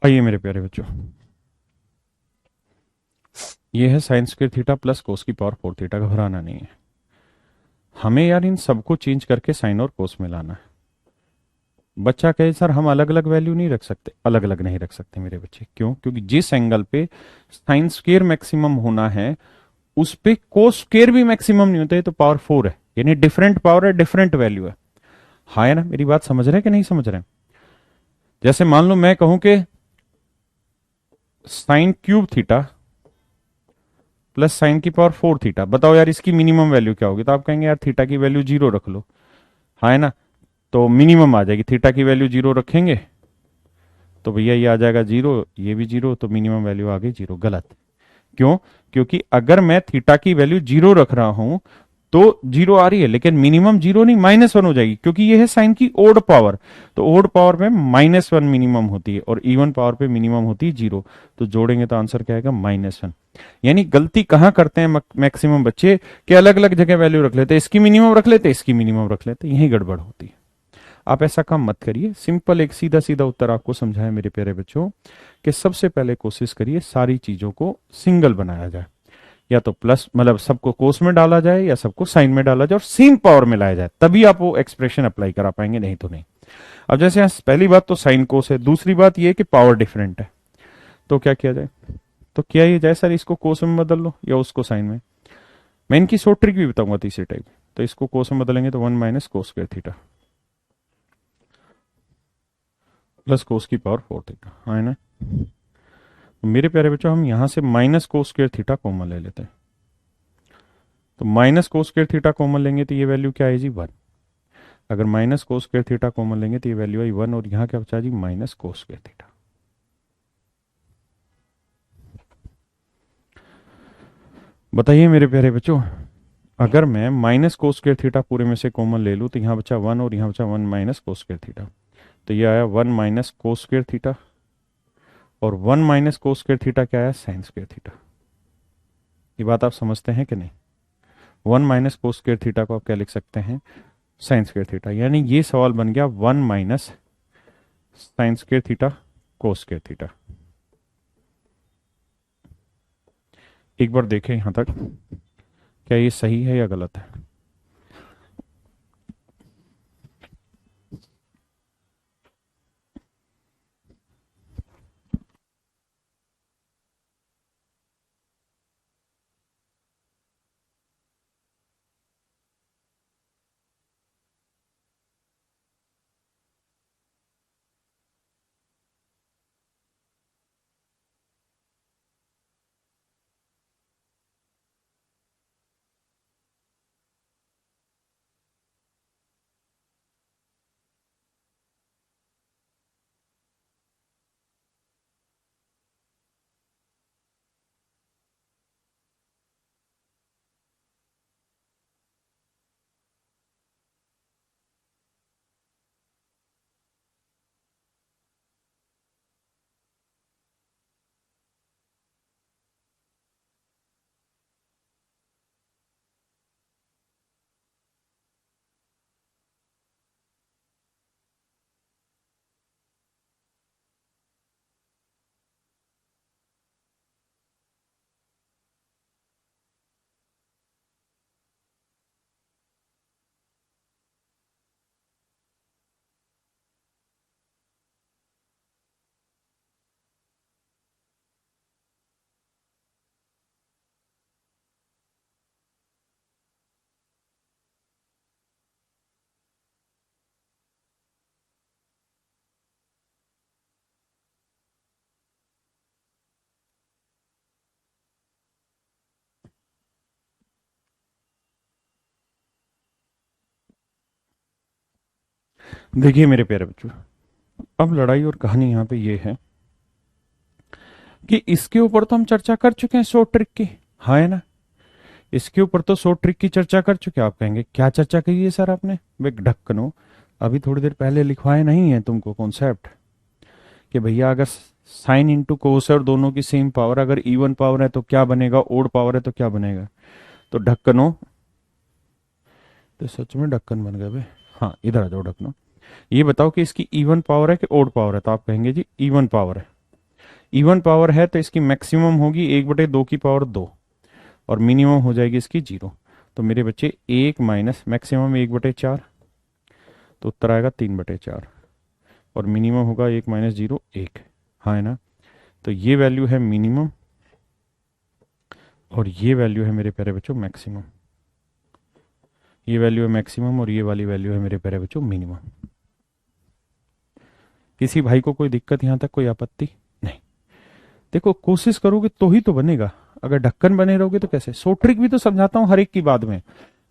[SPEAKER 1] आइए मेरे प्यारे बच्चों, ये है sine square theta plus cos की पावर 4 थीटा। घबराना नहीं है हमें यार, इन सबको चेंज करके साइन और कोस में लाना है। बच्चा कहे सर हम अलग अलग वैल्यू नहीं रख सकते, अलग अलग नहीं रख सकते मेरे बच्चे। क्यों? क्योंकि जिस एंगल पे साइन स्क्वायर मैक्सिमम होना है उस पे कोस स्क्वायर भी मैक्सिमम नहीं होता है, तो पावर 4 है, यानी डिफरेंट पावर है, डिफरेंट वैल्यू है। हाँ है ना? मेरी बात समझ रहे हैं कि नहीं समझ रहे हैं? जैसे मान लो मैं कहूं कि sine cube theta plus sign की पावर 4 थीटा, बताओ यार इसकी मिनिमम वैल्यू क्या होगी? तो आप कहेंगे यार थीटा की वैल्यू 0 रख लो। हाँ है ना? तो मिनिमम आ जाएगी, थीटा की वैल्यू 0 रखेंगे तो भैया ये आ जाएगा 0, ये भी 0, तो मिनिमम वैल्यू आ गई 0। गलत। क्यों? क्योंकि अगर मैं थीटा की वैल्यू 0 रख रहा हूं तो 0 आ रही है, लेकिन मिनिमम 0 नहीं, -1 हो जाएगी, क्योंकि ये है साइन की ओड पावर। तो ओड पावर में -1 मिनिमम होती है और इवन पावर पे मिनिमम होती है 0। तो जोड़ेंगे तो आंसर क्या आएगा? -1। यानी गलती कहां करते हैं मैक्सिमम बच्चे, कि अलग अलग जगह वैल्यू रख लेते, इसकी मिनिमम रख लेते, इसकी मिनिमम रख लेते, यही गड़बड़ होती है। आप ऐसा काम मत करिए। सिंपल एक सीधा सीधा उत्तर आपको समझाया मेरे प्यारे बच्चों, कि सबसे पहले कोशिश करिए सारी चीजों को सिंगल बनाया जाए, या तो प्लस मतलब सबको कोस में डाला जाए या सबको साइन में डाला जाए और सेम पावर में लाया जाए, तभी आप वो एक्सप्रेशन अप्लाई करा पाएंगे, नहीं तो नहीं। अब जैसे यहाँ पहली बात तो साइन कोस है, दूसरी बात ये कि पावर डिफरेंट है, तो क्या किया जाए? तो किया ये जाए सर इसको कोस में बदल लो या उसको साइन में। मैं इनकी शॉर्ट ट्रिक भी बताऊंगा तीसरे टाइप। तो इसको कोस में बदलेंगे तो 1 minus cos square theta plus cos की पावर 4 थीटा, हाँ है ना? तो मेरे प्यारे बच्चों हम यहां से minus cos square theta common ले लेते हैं। तो minus cos square theta common लेंगे तो ये वैल्यू क्या है जी? 1। अगर minus cos square theta common लेंगे तो ये वैल्यू आई 1, और यहां क्या बचा जी? Minus cos square theta. बताइए मेरे प्यारे बच्चों, अगर मैं माइनस कोस स्क्वायर थीटा पूरे में से कॉमन ले लूं तो यहां बचा 1 और यहां बचा 1 माइनस कोस स्क्वायर थीटा। तो ये आया 1 माइनस कोस स्क्वायर थीटा, और 1 माइनस कोस स्क्वायर थीटा क्या आया? Sine square theta. ये बात आप समझते हैं कि नहीं? 1 माइनस कोस स्क्वायर थीटा को आप क्या लिख सकते हैं? Sine square theta. यानी ये सवाल बन गया 1 minus sine square theta cos square theta. एक बार देखें यहां तक, क्या ये सही है या गलत है? देखिए मेरे प्यारे बच्चों, अब लड़ाई और कहानी यहां पे ये है कि इसके ऊपर तो हम चर्चा कर चुके हैं 100 ट्रिक की, हाँ है ना? इसके ऊपर तो 100 ट्रिक की चर्चा कर चुके हैं। आप कहेंगे क्या चर्चा की है सर आपने? वे ढक्कनो, अभी थोड़ी देर पहले लिखवाए नहीं है तुमको कॉन्सेप्ट, कि भैया अगर साइन इंटू कोस और दोनों की सेम पावर, अगर इवन पावर है तो क्या बनेगा, ओड पावर है तो क्या बनेगा? तो ढक्कनो, तो सच में ढक्कन बन गए बे। हाँ इधर आ जाओ ढक्कनो, ये बताओ कि इसकी इवन पावर है कि ओड पावर है? तो आप कहेंगे जी इवन पावर है। इवन पावर है तो इसकी मैक्सिमम होगी 1/2 की पावर 2 और मिनिमम हो जाएगी इसकी 0। तो मेरे बच्चे 1 माइनस मैक्सिमम 1/4, तो उत्तर आएगा 3/4 और मिनिमम होगा 1 माइनस 0 1। हाँ है ना। तो ये वैल्यू है मिनिमम और ये वैल्यू है मेरे प्यारे बच्चों मैक्सिमम। ये वैल्यू है मैक्सिमम और ये वाली वैल्यू है मेरे प्यारे बच्चों मिनिमम। किसी भाई को कोई दिक्कत यहां तक, कोई आपत्ति नहीं? देखो कोशिश करोगे तो ही तो बनेगा, अगर ढक्कन बने रहोगे तो कैसे। सो ट्रिक भी तो समझाता हूँ हर एक की बाद में,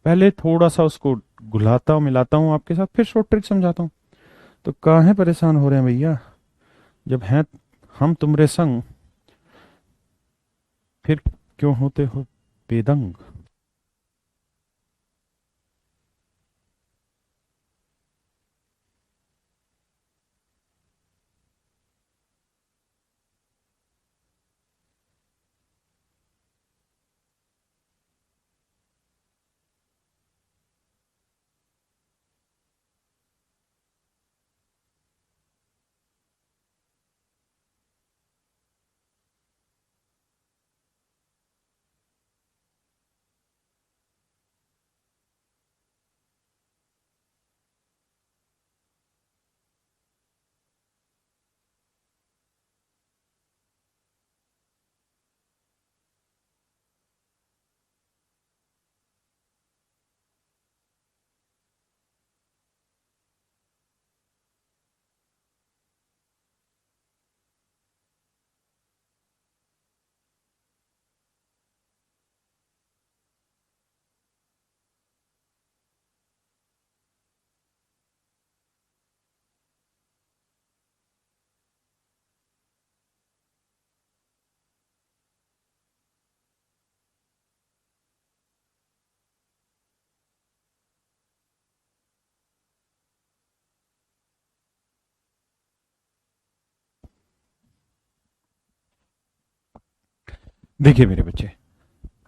[SPEAKER 1] पहले थोड़ा सा उसको घुलाता हूँ मिलाता हूँ आपके साथ, फिर शॉर्ट ट्रिक समझाता हूँ। तो काहे परेशान हो रहे हैं भैया, जब हैं हम तुमरे संग, फिर क्यों होते हो बेदंग। देखिए मेरे बच्चे,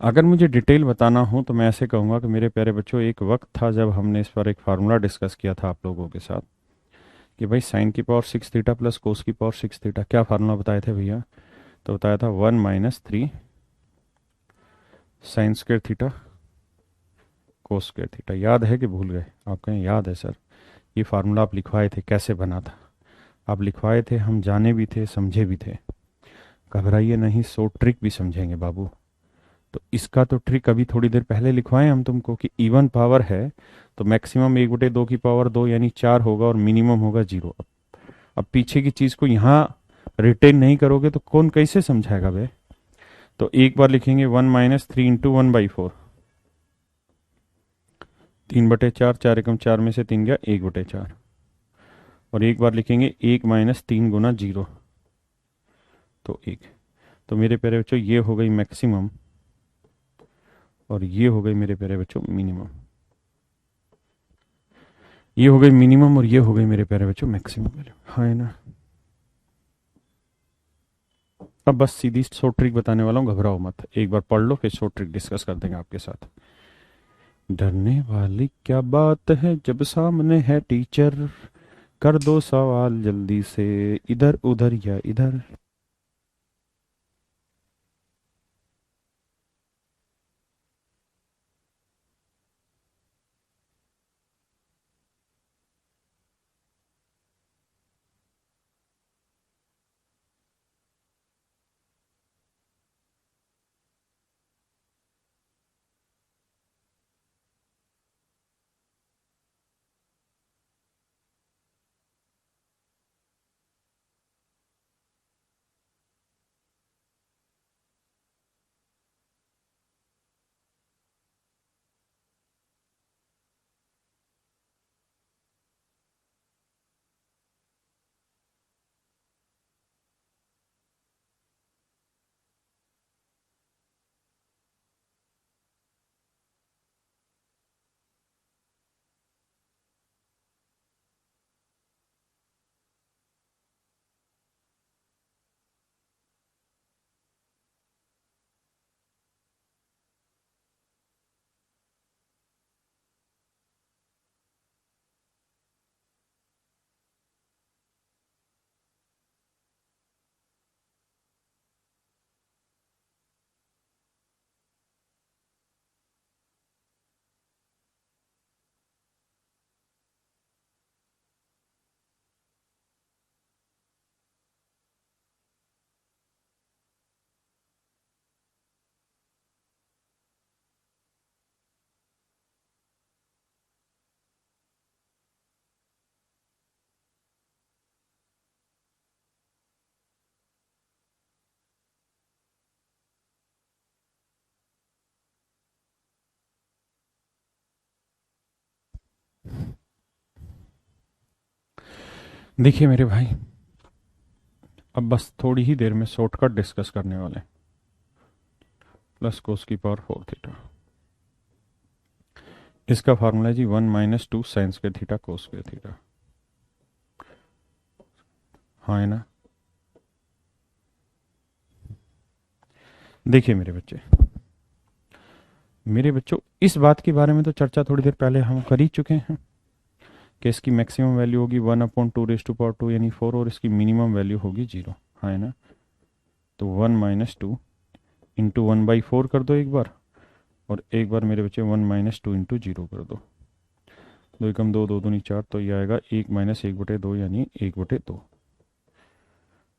[SPEAKER 1] अगर मुझे डिटेल बताना हो तो मैं ऐसे कहूंगा कि मेरे प्यारे बच्चों, एक वक्त था जब हमने इस पर एक फार्मूला डिस्कस किया था आप लोगों के साथ कि भाई साइन की पावर 6 थीटा प्लस कोस की पावर 6 थीटा, क्या फार्मूला बताए थे भैया? तो बताया था 1 - 3 sine square theta cos square theta. याद है कि भूल गए? आप कहें याद है सर, ये फार्मूला आप लिखवाए थे, कैसे बना था? आप लिखवाए थे, हम जाने भी थे समझे भी थे। घबराइए नहीं, सो ट्रिक भी समझेंगे बाबू। तो इसका तो ट्रिक अभी थोड़ी देर पहले लिखवाए हम तुमको कि इवन पावर है तो मैक्सिमम 1/2 की पावर 2 यानी 4 होगा और मिनिमम होगा 0। अब पीछे की चीज को यहाँ रिटेन नहीं करोगे तो कौन कैसे समझाएगा बे। तो एक बार लिखेंगे 1 - 3 × 1/4, 3/4, 4 × 4 में से 3 गया 1/4। और एक बार लिखेंगे 1 - 3 × 0, तो 1। तो मेरे प्यारे बच्चों ये हो गई मैक्सिमम और ये हो गई मेरे प्यारे बच्चों मिनिमम। ये हो गई मिनिमम और ये हो गई मेरे प्यारे बच्चों मैक्सिमम वैल्यू। हाँ है ना। अब बस सीधी शॉर्ट ट्रिक बताने वाला हूँ, घबराओ मत, एक बार पढ़ लो फिर शॉर्ट ट्रिक डिस्कस कर देंगे आपके साथ। डरने वाली क्या बात है जब सामने है टीचर, कर दो सवाल जल्दी से, इधर उधर या इधर। देखिए मेरे भाई, अब बस थोड़ी ही देर में शॉर्टकट डिस्कस करने वाले हैं। प्लस कोस की पावर 4 थीटा, इसका फार्मूला है जी 1 minus 2 sine square theta cos square theta. हाँ है ना। देखिए मेरे बच्चों इस बात के बारे में तो चर्चा थोड़ी देर पहले हम कर ही चुके हैं कि इसकी मैक्सिमम वैल्यू होगी 1/2 यानी 4, और इसकी मिनिमम वैल्यू होगी 0। हाँ है ना। तो 1 माइनस 2 इंटू 1/4 कर दो एक बार, और एक बार मेरे बच्चे 1 माइनस 2 इंटू 0 कर दो। 2 एकम 2, 2 दूनी 4, तो ये आएगा 1 माइनस 1/2 यानी 1/2,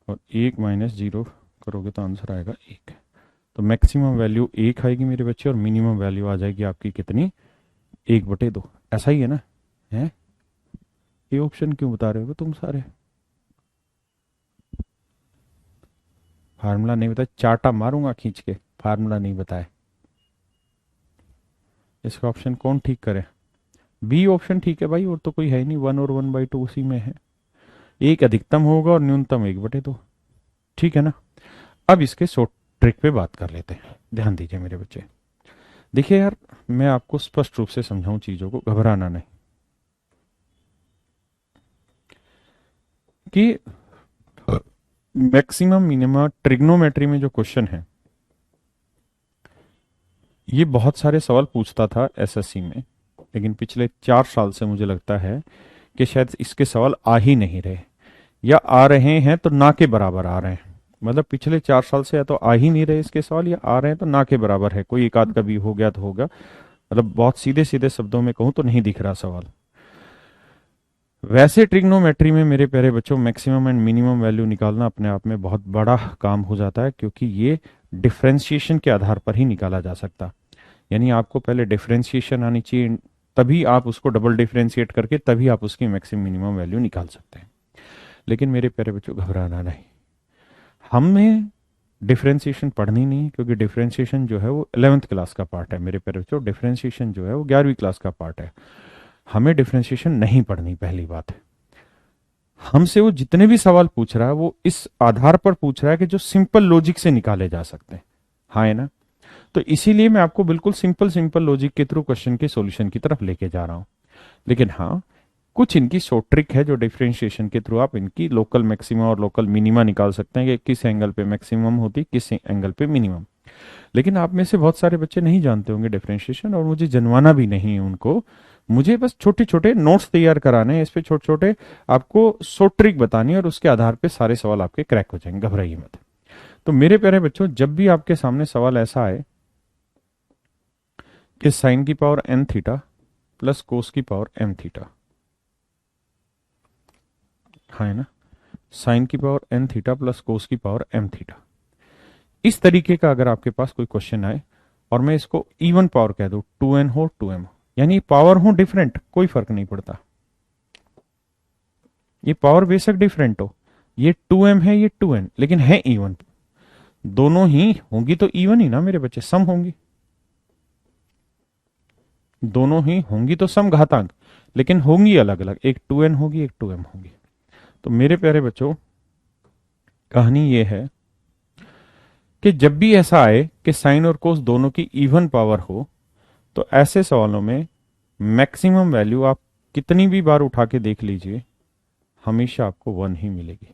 [SPEAKER 1] और 1 माइनस 0 करोगे तो आंसर आएगा 1। तो मैक्सिमम वैल्यू 1 आएगी मेरे बच्चे, और मिनिमम वैल्यू आ जाएगी आपकी कितनी, 1/2। ऐसा ही है ना। है ये ऑप्शन क्यों बता रहे हो तुम सारे? फार्मूला नहीं बताया, चाटा मारूंगा खींच के, फार्मूला नहीं बताए। इसका ऑप्शन कौन ठीक करे? बी ऑप्शन ठीक है भाई, और तो कोई है नहीं। 1 और 1/2 उसी में है। एक अधिकतम होगा और न्यूनतम 1/2। ठीक है ना। अब इसके शॉर्ट ट्रिक पे बात कर लेते हैं। ध्यान दीजिए मेरे बच्चे। देखिए यार, मैं आपको स्पष्ट रूप से समझाऊं चीजों को, घबराना नहीं। कि मैक्सिमम मिनिमम ट्रिग्नोमेट्री में जो क्वेश्चन है, ये बहुत सारे सवाल पूछता था एसएससी में, लेकिन पिछले 4 साल से मुझे लगता है कि शायद इसके सवाल आ ही नहीं रहे, या आ रहे हैं तो ना के बराबर आ रहे हैं। मतलब पिछले 4 साल से या तो आ ही नहीं रहे इसके सवाल, या आ रहे हैं तो ना के बराबर है। कोई एक आध कभी हो गया तो होगा। मतलब बहुत सीधे सीधे शब्दों में कहूं तो नहीं दिख रहा सवाल। वैसे ट्रिग्नोमेट्री में मेरे प्यारे बच्चों मैक्सिमम एंड मिनिमम वैल्यू निकालना अपने आप में बहुत बड़ा काम हो जाता है, क्योंकि ये डिफ्रेंशिएशन के आधार पर ही निकाला जा सकता। यानी आपको पहले डिफ्रेंशिएशन आनी चाहिए, तभी आप उसको डबल डिफ्रेंशिएट करके तभी आप उसकी मैक्सिमम मिनिमम वैल्यू निकाल सकते हैं। लेकिन मेरे प्यारे बच्चों घबराना नहीं, हमें डिफ्रेंशिएशन पढ़नी नहीं, क्योंकि डिफ्रेंशिएशन जो है वो 11th क्लास का पार्ट है मेरे प्यारे बच्चों। डिफ्रेंशिएशन जो है वो 11वीं क्लास का पार्ट है। हमें डिफ्रेंशिएशन नहीं पढ़नी, पहली बात है। हमसे वो जितने भी सवाल पूछ रहा है वो इस आधार पर पूछ रहा है कि जो सिंपल लॉजिक से निकाले जा सकते हैं। हाँ है ना। तो इसीलिए मैं आपको बिल्कुल सिंपल सिंपल लॉजिक के थ्रू क्वेश्चन के सॉल्यूशन की तरफ लेके जा रहा हूं। लेकिन हाँ, कुछ इनकी शॉर्ट ट्रिक है जो डिफरेंशिएशन के थ्रू आप इनकी लोकल मैक्सिमा और लोकल मिनिमा निकाल सकते हैं कि किस एंगल पे मैक्सिमम होती, किस एंगल पे मिनिमम। लेकिन आप में से बहुत सारे बच्चे नहीं जानते होंगे डिफरेंशिएशन, और मुझे जनवाना भी नहीं है उनको। मुझे बस छोटे छोटे नोट्स तैयार कराने हैं, इस पे छोटे छोटे आपको शॉर्ट ट्रिक बतानी है, और उसके आधार पे सारे सवाल आपके क्रैक हो जाएंगे। घबराइए मत। तो मेरे प्यारे बच्चों, जब भी आपके सामने सवाल ऐसा आए कि साइन की power n theta plus cos की पावर m थीटा, हाँ है ना, साइन की power n theta plus cos की पावर m थीटा, इस तरीके का अगर आपके पास कोई क्वेश्चन आए और मैं इसको इवन पावर कह दूं, 2n हो 2m हो, यानी पावर हो डिफरेंट, कोई फर्क नहीं पड़ता। ये पावर बेशक डिफरेंट हो, ये 2m है ये 2n, लेकिन है इवन। दोनों ही होंगी तो इवन ही ना मेरे बच्चे, सम होंगी। दोनों ही होंगी तो सम घातांक, लेकिन होंगी अलग अलग, एक 2n होगी एक 2m होगी। तो मेरे प्यारे बच्चों, कहानी ये है कि जब भी ऐसा आए कि साइन और कोस दोनों की इवन पावर हो, तो ऐसे सवालों में मैक्सिमम वैल्यू आप कितनी भी बार उठा के देख लीजिए, हमेशा आपको 1 ही मिलेगी।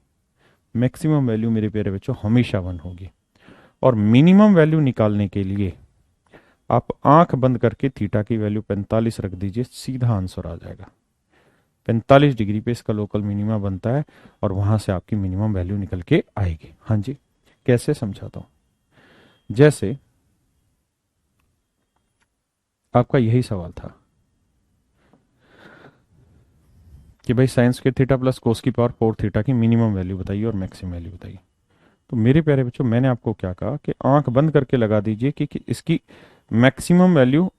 [SPEAKER 1] मैक्सिमम वैल्यू मेरे प्यारे बच्चों हमेशा 1 होगी। और मिनिमम वैल्यू निकालने के लिए आप आंख बंद करके थीटा की वैल्यू 45 रख दीजिए, सीधा आंसर आ जाएगा। 45 डिग्री पे इसका लोकल मिनिमा बनता है, और वहां से आपकी मिनिमम वैल्यू निकल के आएगी। हाँ जी, कैसे समझाता हूं। जैसे आपका यही सवाल था कि भाई sine square theta plus cos की पावर 4 थीटा की मिनिमम वैल्यू बताइए और मैक्सिमम वैल्यू बताइए। तो मेरे प्यारे बच्चों, मैंने आपको क्या कहा कि आंख बंद करके लगा दीजिए कि इसकी मैक्सिमम वैल्यू,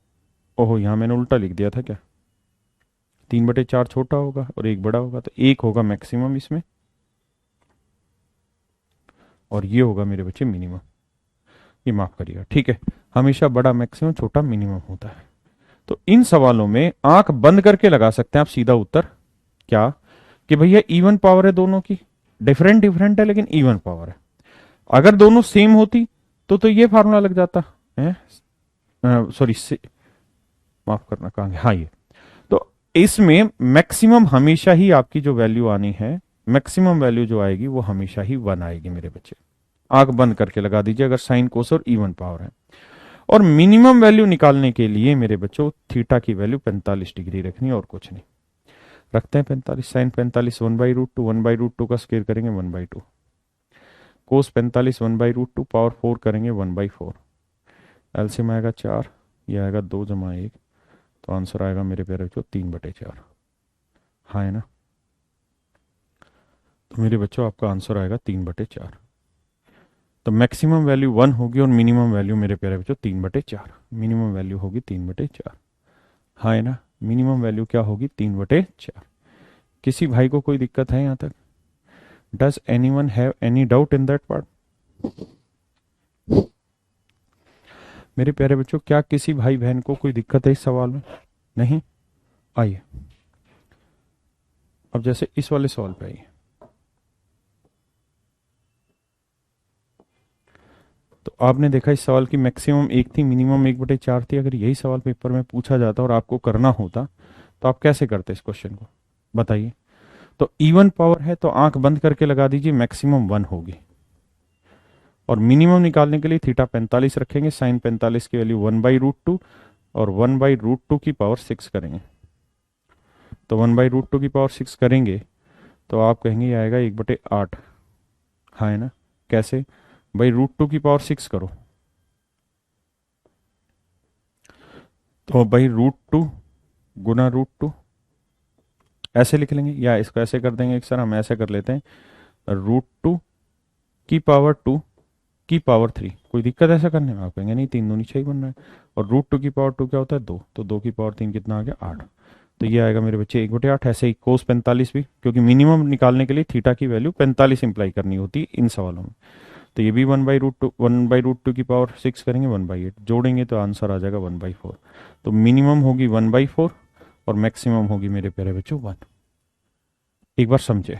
[SPEAKER 1] ओहो यहां मैंने उल्टा लिख दिया था क्या, 3/4 छोटा होगा और 1 बड़ा होगा, तो 1 होगा मैक्सिमम इसमें, और ये होगा मेरे बच्चे मिनिमम। ये माफ करिएगा, ठीक है, हमेशा बड़ा मैक्सिमम छोटा मिनिमम होता है। तो इन सवालों में आंख बंद करके लगा सकते हैं आप सीधा उत्तर, क्या कि भैया इवन पावर है दोनों की, डिफरेंट डिफरेंट है लेकिन इवन पावर है। अगर दोनों सेम होती तो ये फार्मूला लग जाता है, सॉरी माफ करना, कहाँ गया, हाँ ये। तो इसमें मैक्सिमम हमेशा ही आपकी जो वैल्यू आनी है, मैक्सिमम वैल्यू जो आएगी वो हमेशा ही 1 आएगी मेरे बच्चे। आंख बंद करके लगा दीजिए अगर साइन कोस और इवन पावर है। और मिनिमम वैल्यू निकालने के लिए मेरे बच्चों थीटा की वैल्यू 45 डिग्री रखनी है और कुछ नहीं। रखते हैं 45, साइन 45 1/√2, 1/√2 का स्क्वायर करेंगे 1/2, कोस 45 1/√2, पावर 4 करेंगे 1/4, एलसीएम आएगा 4, ये आएगा 2 जमा 1, तो आंसर आएगा मेरे प्यारे बच्चों 3/4। हाँ है ना, तो मेरे बच्चों आपका आंसर आएगा 3/4। तो मैक्सिमम वैल्यू 1 होगी और मिनिमम वैल्यू मेरे प्यारे बच्चों 3/4, मिनिमम वैल्यू होगी 3/4। हाँ है ना, मिनिमम वैल्यू क्या होगी 3/4। किसी भाई को कोई दिक्कत है यहाँ तक? Does any one have any doubt in that part? मेरे प्यारे बच्चों क्या किसी भाई बहन को कोई दिक्कत है इस सवाल में? नहीं? आइए अब जैसे इस वाले सवाल पे आइए। तो आपने देखा इस सवाल की मैक्सिमम 1 थी, मिनिमम 1/4 थी। अगर यही सवाल पेपर में पूछा जाता और आपको करना होता तो आप कैसे करते इस क्वेश्चन को, बताइए। तो इवन पावर है तो आंख बंद करके लगा दीजिए, मैक्सिमम 1 होगी। और मिनिमम निकालने के लिए थीटा 45 रखेंगे, साइन 45 की वैल्यू 1/√2 और 1/√2 की पावर 6 करेंगे। तो 1/√2 की पावर 6 करेंगे तो आप कहेंगे ये आएगा 1/8। हाँ है ना, कैसे भाई, √2 की पावर 6 करो, तो भाई √2 गुना √2 ऐसे लिख लेंगे, या इसको ऐसे कर देंगे। एक सर हम ऐसे कर लेते हैं, √2 की पावर 2 की पावर 3। कोई दिक्कत ऐसा करने में? आप कहेंगे नहीं, 3 दूनी 6 बन रहा है। और √2 की पावर 2 क्या होता है 2, तो 2 की पावर 3 कितना आ गया 8। तो ये आएगा मेरे बच्चे 1/8। ऐसे ही कोस 45 भी, क्योंकि मिनिमम निकालने के लिए थीटा की वैल्यू 45 इंप्लाई करनी होती है इन सवालों में। तो ये भी 1/√2 की पावर 6 करेंगे 1/8, जोड़ेंगे तो आंसर आ जाएगा 1/4। तो मिनिमम होगी 1/4 और मैक्सिमम होगी मेरे प्यारे बच्चों 1। एक बार समझे।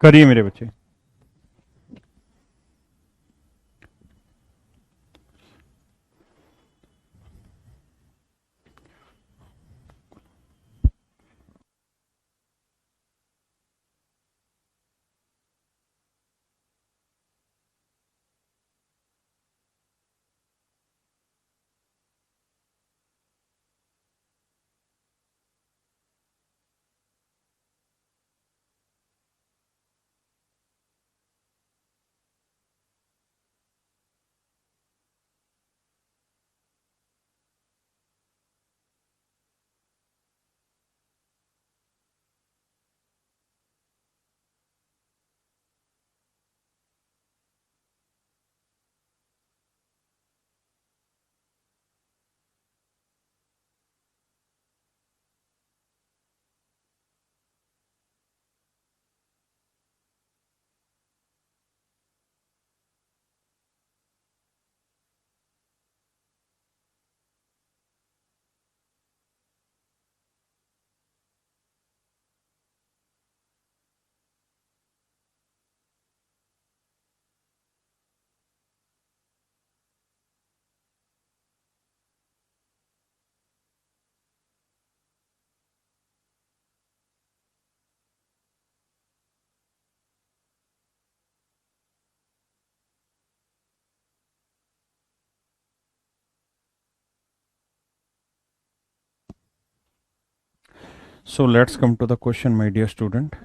[SPEAKER 1] करिए मेरे बच्चे। So let's come to the question, my dear student.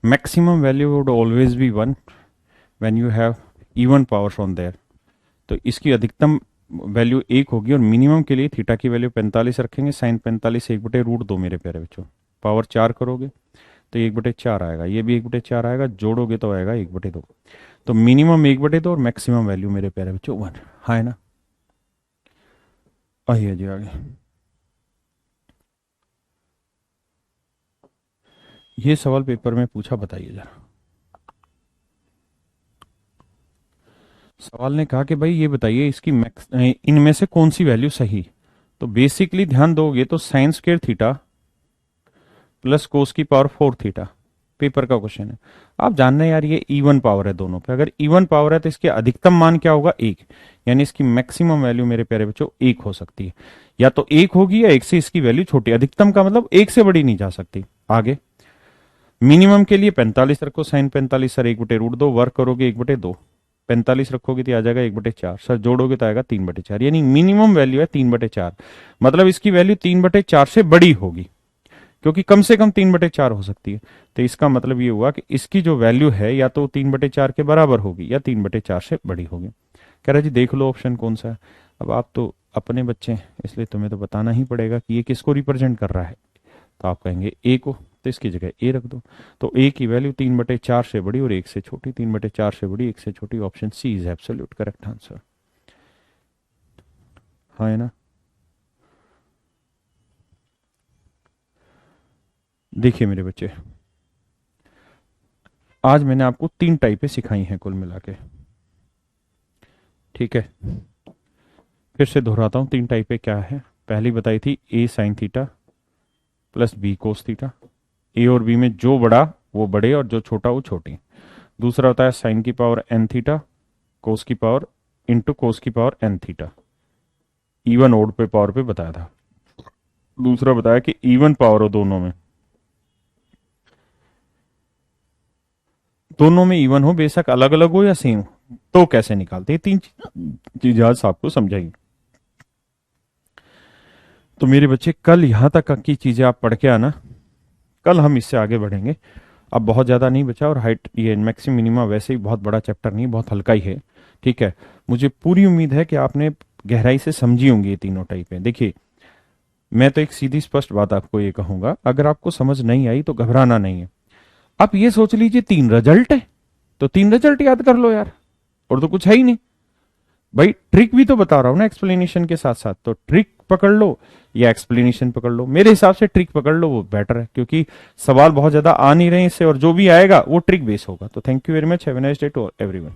[SPEAKER 1] Maximum value would always be 1 when you have even powers on there. तो इसकी अधिकतम वैल्यू 1 होगी और मिनिमम के लिए थीटा की वैल्यू 45 रखेंगे। साइन 45 1/√2 मेरे प्यारे बच्चों। पावर 4 करोगे तो 1/4 आएगा, ये भी 1/4 आएगा, जोड़ोगे तो आएगा 1/2। तो मिनिमम 1/2 और मैक्सिमम वैल्यू मेरे प्यारे बच्चों 1। हाँ है ना? आइए जी आगे। ये सवाल पेपर में पूछा, बताइए जरा। सवाल ने कहा कि भाई ये बताइए इसकी मैक्स इनमें से कौन सी वैल्यू सही। तो बेसिकली ध्यान दोगे तो sine square theta plus cos की पावर 4 थीटा पेपर का क्वेश्चन है। आप जान रहे हैं यार ये इवन पावर है दोनों पे। अगर इवन पावर है तो इसके अधिकतम मान क्या होगा? 1। यानी इसकी मैक्सिमम वैल्यू मेरे प्यारे बच्चों 1 हो सकती है। या तो 1 होगी या 1 से इसकी वैल्यू छोटी। अधिकतम का मतलब 1 से बड़ी नहीं जा सकती। आगे मिनिमम के लिए 45 रखो। Sign 45 sir 1/√2। वर्क करोगे 1/2। 45 रखोगे तो आ जाएगा 1/4। सर जोड़ोगे तो आएगा 3/4। यानी मिनिमम वैल्यू है 3/4। मतलब इसकी वैल्यू 3/4 से बड़ी होगी, क्योंकि कम से कम 3/4 हो सकती है। तो इसका मतलब ये हुआ कि इसकी जो वैल्यू है या तो 3/4 के बराबर होगी या 3/4 से बड़ी होगी। कह रहा जी देख लो ऑप्शन कौन सा है। अब आप तो अपने बच्चे हैं इसलिए तुम्हें तो बताना ही पड़ेगा कि ये किसको रिप्रेजेंट कर रहा है। तो आप कहेंगे ए को, तो इसकी जगह ए रख दो। तो ए की वैल्यू 3/4 से बड़ी और 1 से छोटी। 3/4 से बड़ी 1 से छोटी। Option C is absolute correct answer. हाँ है ना? देखिए मेरे बच्चे, आज मैंने आपको 3 टाइपें सिखाई हैं कुल मिला के। ठीक है, फिर से दोहराता हूं 3 टाइपें क्या है। पहली बताई थी a sine theta plus b cos theta. A और बी में जो बड़ा वो बड़े और जो छोटा वो छोटे। दूसरा होता है साइन की पावर एन थीटा कोस की पावर इंटू कोस की power n theta. Even odd पे पावर पे बताया था। दूसरा बताया कि इवन पावर हो दोनों में इवन हो, बेशक अलग अलग हो या सेम हो, तो कैसे निकालते हैं। 3 चीजें आज आपको समझाएंगे। तो मेरे बच्चे कल यहां तक की चीजें आप पढ़ के आना, कल हम इससे आगे बढ़ेंगे। अब बहुत ज्यादा नहीं बचा और हाइट ये मैक्सिम मिनिमा वैसे ही बहुत बड़ा चैप्टर नहीं, बहुत हल्का ही है। ठीक है, मुझे पूरी उम्मीद है कि आपने गहराई से समझी होंगी ये तीनों टाइपें। देखिए मैं तो एक सीधी स्पष्ट बात आपको ये कहूंगा, अगर आपको समझ नहीं आई तो घबराना नहीं है। आप ये सोच लीजिए 3 रिजल्ट है तो 3 रिजल्ट याद कर लो यार, और तो कुछ है ही नहीं। भाई ट्रिक भी तो बता रहा हूं ना एक्सप्लेनेशन के साथ साथ। तो ट्रिक पकड़ लो या एक्सप्लेनेशन पकड़ लो। मेरे हिसाब से ट्रिक पकड़ लो, वो बेटर है, क्योंकि सवाल बहुत ज्यादा आ नहीं रहे इससे और जो भी आएगा वो ट्रिक बेस होगा। तो thank you very much. Have a nice day to everyone.